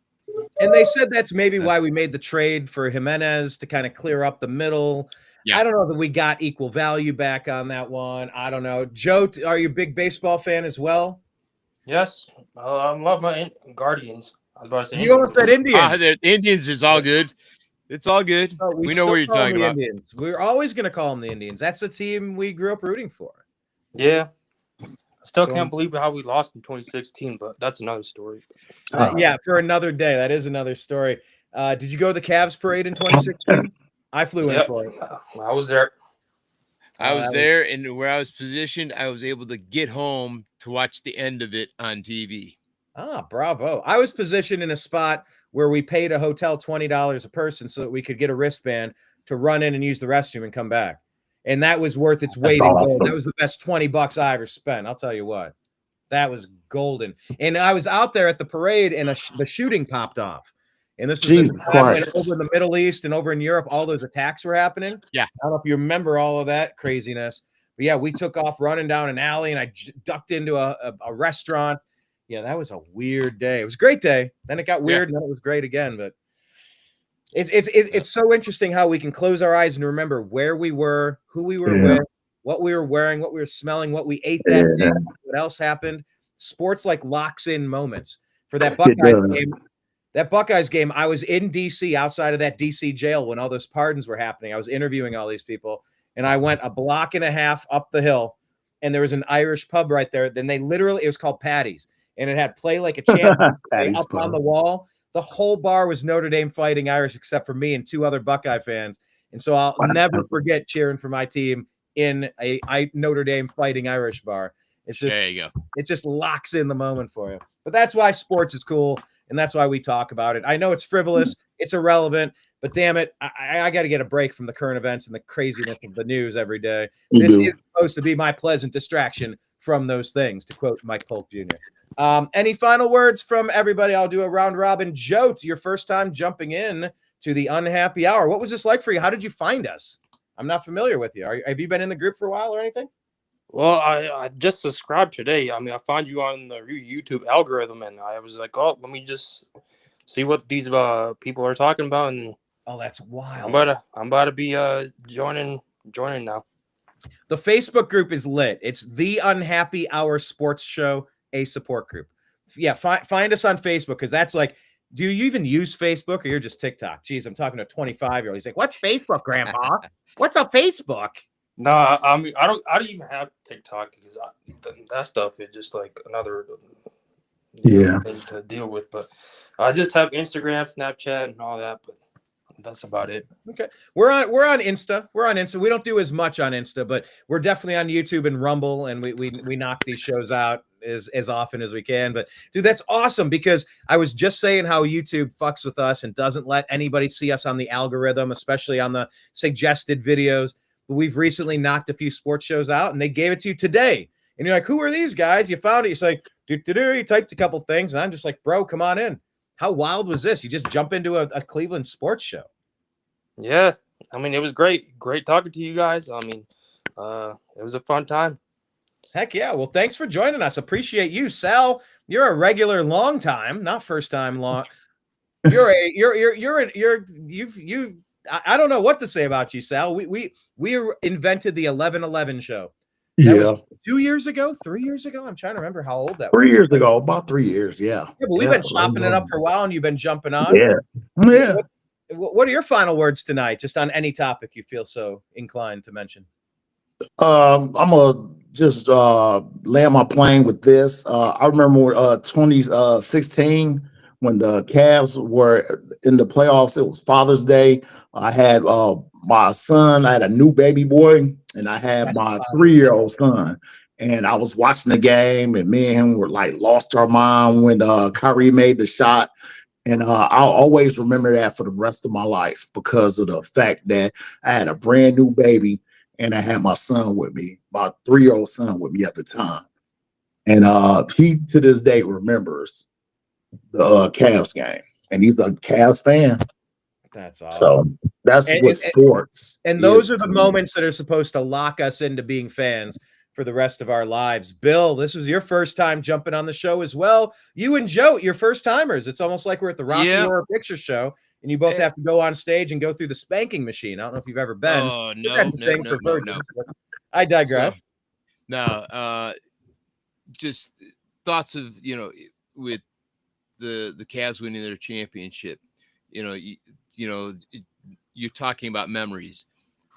And they said that's maybe why we made the trade for Jimenez to kind of clear up the middle. Yeah. I don't know that we got equal value back on that one. I don't know. Joe, are you a big baseball fan as well? Yes. I love my Guardians. I was about to say you almost said Indians. The Indians is all good. It's all good. We know what you're talking about. Indians. We're always going to call them the Indians. That's the team we grew up rooting for. Yeah. Still can't believe how we lost in 2016, but that's another story. For another day. That is another story. Did you go to the Cavs parade in 2016? I flew in for it. I was there. I was there, and where I was positioned, I was able to get home to watch the end of it on TV. Ah, bravo. I was positioned in a spot where we paid a hotel $20 a person so that we could get a wristband to run in and use the restroom and come back. And that was worth its weight in gold. That was the best $20 I ever spent. I'll tell you what. That was golden. And I was out there at the parade, and the shooting popped off. And this was over in the Middle East and over in Europe. All those attacks were happening. Yeah. I don't know if you remember all of that craziness. But, yeah, we took off running down an alley, and I ducked into a restaurant. Yeah, that was a weird day. It was a great day. Then it got weird, and then it was great again. But it's so interesting how we can close our eyes and remember where we were, who we were with, what we were wearing, what we were smelling, what we ate that day, what else happened. Sports like locks in moments. For that Buckeyes game, I was in DC outside of that DC jail when all those pardons were happening. I was interviewing all these people, and I went a block and a half up the hill, and there was an Irish pub right there. Then it was called Patty's, and it had Play Like a Champion up on the wall. The whole bar was Notre Dame Fighting Irish, except for me and 2 other Buckeye fans. And so I'll never forget cheering for my team in a Notre Dame Fighting Irish bar. It's just, there you go. It just locks in the moment for you. But that's why sports is cool, and that's why we talk about it. I know it's frivolous, it's irrelevant, but damn it, I got to get a break from the current events and the craziness of the news every day. This is supposed to be my pleasant distraction from those things, to quote Mike Polk Jr. Any final words from everybody? I'll do a round robin. Joe, it's your first time jumping in to the Unhappy Hour. What was this like for you? How did you find us? I'm not familiar with you. Have you been in the group for a while or anything? Well, I just subscribed today. I mean, I found you on the YouTube algorithm, and I was like, oh, let me just see what these people are talking about. And oh, that's wild. I'm about to be joining now. The Facebook group is lit. It's the Unhappy Hour Sports Show, a support group. Yeah, find us on Facebook, because that's like, do you even use Facebook, or you're just TikTok? Jeez, I'm talking to a 25-year-old. He's like, what's Facebook, Grandpa? What's a Facebook? No, I mean, I don't even have TikTok, because that stuff is just like another thing to deal with. But I just have Instagram, Snapchat, and all that. But that's about it. Okay. We're on Insta. We don't do as much on Insta, but we're definitely on YouTube and Rumble, and we knock these shows out as often as we can. But dude, that's awesome, because I was just saying how YouTube fucks with us and doesn't let anybody see us on the algorithm, especially on the suggested videos. But we've recently knocked a few sports shows out, and they gave it to you today. And you're like, who are these guys? You found it. You say, you typed a couple things, and I'm just like, bro, come on in. How wild was this? You just jump into a Cleveland sports show. Yeah, I mean, it was great talking to you guys. I mean, it was a fun time. Heck yeah! Well, thanks for joining us. Appreciate you, Sal. You're a regular, long time, not first time long. I don't know what to say about you, Sal. We invented the 11-11 show. That was 2 years ago, 3 years ago. I'm trying to remember how old that was. 3 years ago, about 3 years. Yeah. But we've been chopping it up for a while, and you've been jumping on. Yeah. What are your final words tonight, just on any topic you feel so inclined to mention? I'm gonna just land my plane with this. I remember 2016 when the Cavs were in the playoffs. It was Father's Day. I had my son. I had a new baby boy, and I had my 3-year-old son. And I was watching the game, and me and him were like lost our mind when Kyrie made the shot. And I'll always remember that for the rest of my life, because of the fact that I had a brand new baby, and I had my son with me, my 3-year-old son with me at the time. And he, to this day, remembers the Cavs game, and he's a Cavs fan. That's awesome. So that's what sports. And those are the moments that are supposed to lock us into being fans for the rest of our lives. Bill, this was your first time jumping on the show as well. You and Joe, your first timers. It's almost like we're at the Rocky Horror Picture Show, and you both have to go on stage and go through the spanking machine. I don't know if you've ever been. Oh, no, that's a thing for virgins. I digress. Just thoughts of, with the Cavs winning their championship, you're talking about memories.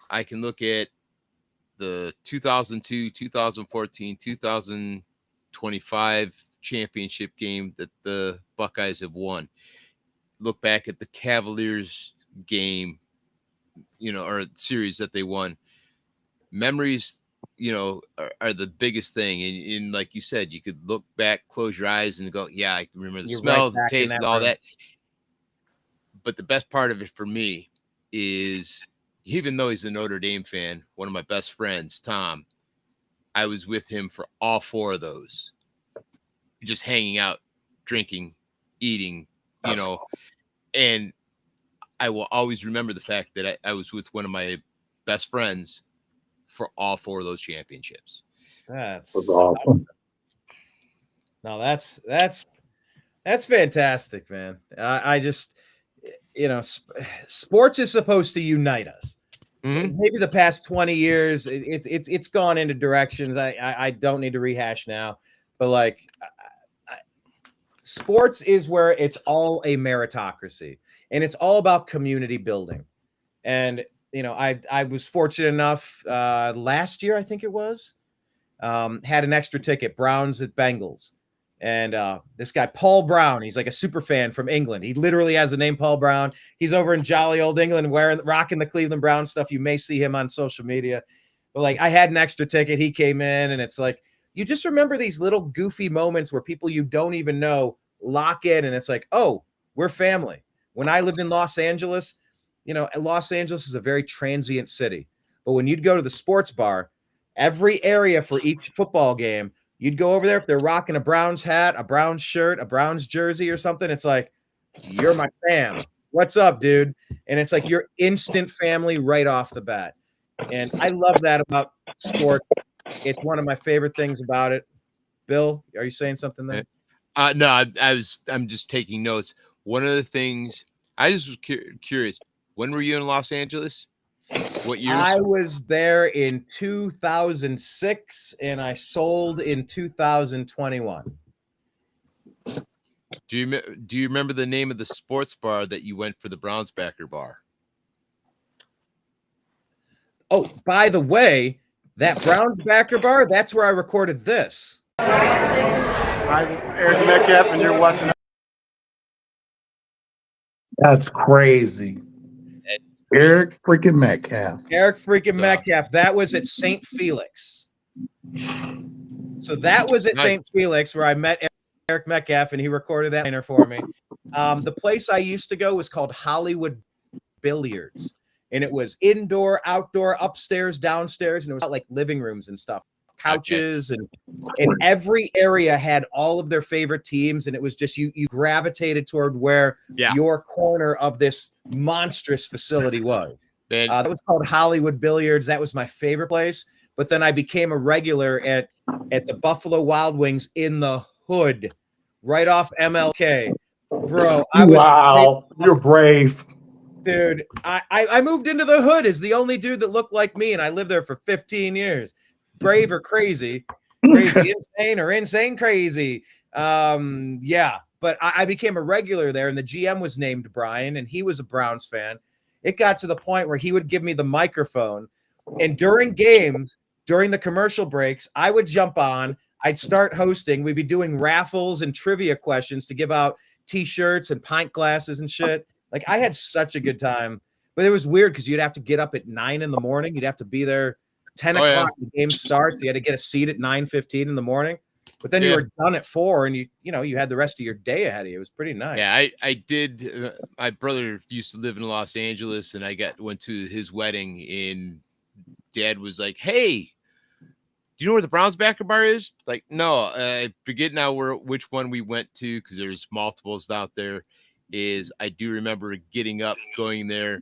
I can look at the 2002, 2014, 2025 championship game that the Buckeyes have won. Look back at the Cavaliers game, or series that they won. Memories, are the biggest thing. And like you said, you could look back, close your eyes, and go, yeah, I can remember the smell, the taste, and all that. But the best part of it for me is, even though he's a Notre Dame fan, one of my best friends, Tom, I was with him for all 4 of those, just hanging out, drinking, eating, and I will always remember the fact that I was with one of my best friends for all 4 of those championships. That's awesome. No, that's fantastic, man. I just, sports is supposed to unite us. Mhm. Maybe the past 20 years, it's gone into directions I don't need to rehash now, but like, sports is where it's all a meritocracy, and it's all about community building. And I was fortunate enough last year, I think it was, had an extra ticket, Browns at Bengals. And this guy, Paul Brown, he's like a super fan from England. He literally has the name Paul Brown. He's over in jolly old England rocking the Cleveland Browns stuff. You may see him on social media. But like, I had an extra ticket. He came in, and it's like, you just remember these little goofy moments where people you don't even know lock in, and it's like, oh, we're family. When I lived in Los Angeles, Los Angeles is a very transient city. But when you'd go to the sports bar, every area for each football game, you'd go over there. If they're rocking a Browns hat, a Browns shirt, a Browns jersey or something, it's like, you're my fam. What's up, dude? And it's like your instant family right off the bat. And I love that about sports. It's one of my favorite things about it. Bill, are you saying something there? No, I'm just taking notes. One of the things I just was curious. When were you in Los Angeles? What years? I was there in 2006, and I sold in 2021. Do you remember the name of the sports bar that you went for the Browns backer bar? Oh, by the way, that Browns backer bar, that's where I recorded this. Hi, this is Eric Metcalf, and you're watching. That's crazy. Eric freaking Metcalf. Eric freaking Metcalf. That was at St. Felix. So that was at St. Felix where I met Eric Metcalf, and he recorded that dinner for me. The place I used to go was called Hollywood Billiards, and it was indoor, outdoor, upstairs, downstairs, and it was like living rooms and stuff, couches, and every area had all of their favorite teams, and it was just you gravitated toward where your corner of this monstrous facility was. That was called Hollywood Billiards. That was my favorite place. But then I became a regular at the Buffalo Wild Wings in the hood, right off MLK. Bro, You're brave. Dude, I moved into the hood as the only dude that looked like me, and I lived there for 15 years. Brave or crazy, insane or insane crazy. But I became a regular there, and the GM was named Brian, and he was a Browns fan. It got to the point where he would give me the microphone, and during games, during the commercial breaks, I would jump on. I'd start hosting. We'd be doing raffles and trivia questions to give out T-shirts and pint glasses and shit. Like, I had such a good time, but it was weird because you'd have to get up at 9 in the morning. You'd have to be there 10 o'clock. The game starts. You had to get a seat at 9:15 in the morning, but then you were done at 4, and you had the rest of your day ahead of you. It was pretty nice. Yeah, I did. My brother used to live in Los Angeles, and I went to his wedding, and Dad was like, "Hey, do you know where the Browns backer bar is?" Like, no, I forget now which one we went to because there's multiples out there. I do remember getting up, going there.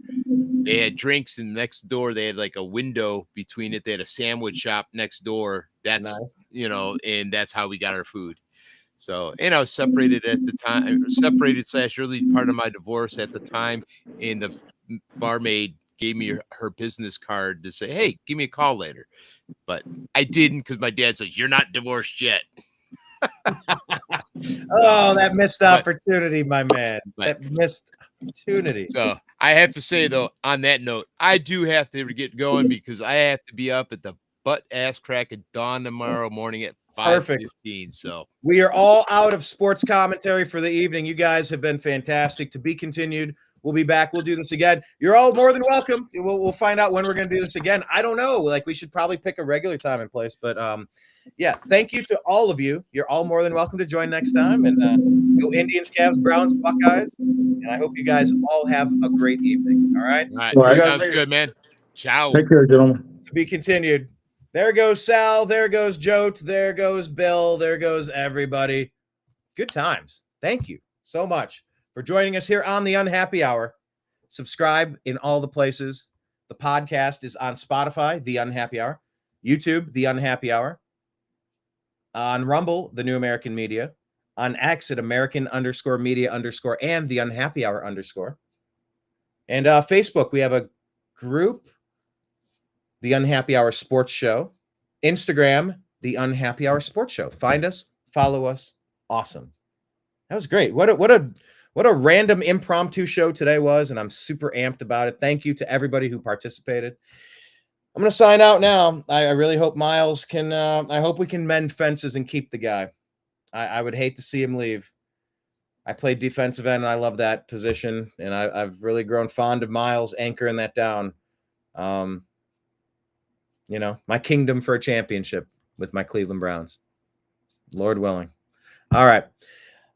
They had drinks, and next door they had like a window between it. They had a sandwich shop next door. That's nice. And that's how we got our food. So, and I was separated at the time, early part of my divorce at the time, and the barmaid gave me her business card to say, "Hey, give me a call later." But I didn't because my dad says, "You're not divorced yet." Oh, that missed opportunity, my man. That missed opportunity. So I have to say, though, on that note, I do have to get going because I have to be up at the butt ass crack of dawn tomorrow morning at 5:15. So we are all out of sports commentary for the evening. You guys have been fantastic. To be continued. We'll be back. We'll do this again. You're all more than welcome. We'll find out when we're going to do this again. I don't know. Like, we should probably pick a regular time and place. But, thank you to all of you. You're all more than welcome to join next time. And go Indians, Cavs, Browns, Buckeyes. And I hope you guys all have a great evening. All right? All right. Sounds good, man. Ciao. Take care, gentlemen. To be continued. There goes Sal. There goes Jote. There goes Bill. There goes everybody. Good times. Thank you so much for joining us here on the Unhappy Hour. Subscribe in all the places. The podcast is on Spotify, The Unhappy Hour, YouTube, The Unhappy Hour, on Rumble, The New American Media, on X at American_media_ and the Unhappy Hour _. And Facebook, we have a group, The Unhappy Hour Sports Show. Instagram, The Unhappy Hour Sports Show. Find us, follow us. Awesome. That was great. What a random impromptu show today was, and I'm super amped about it. Thank you to everybody who participated. I'm going to sign out now. I really hope Myles can, I hope we can mend fences and keep the guy. I would hate to see him leave. I played defensive end, and I love that position, and I've really grown fond of Myles anchoring that down. You know, my kingdom for a championship with my Cleveland Browns. Lord willing. All right.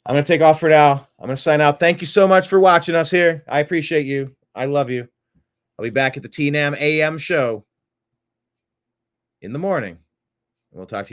I'm going to take off for now. I'm going to sign out. Thank you so much for watching us here. I appreciate you. I love you. I'll be back at the TNAM AM show in the morning. We'll talk to you.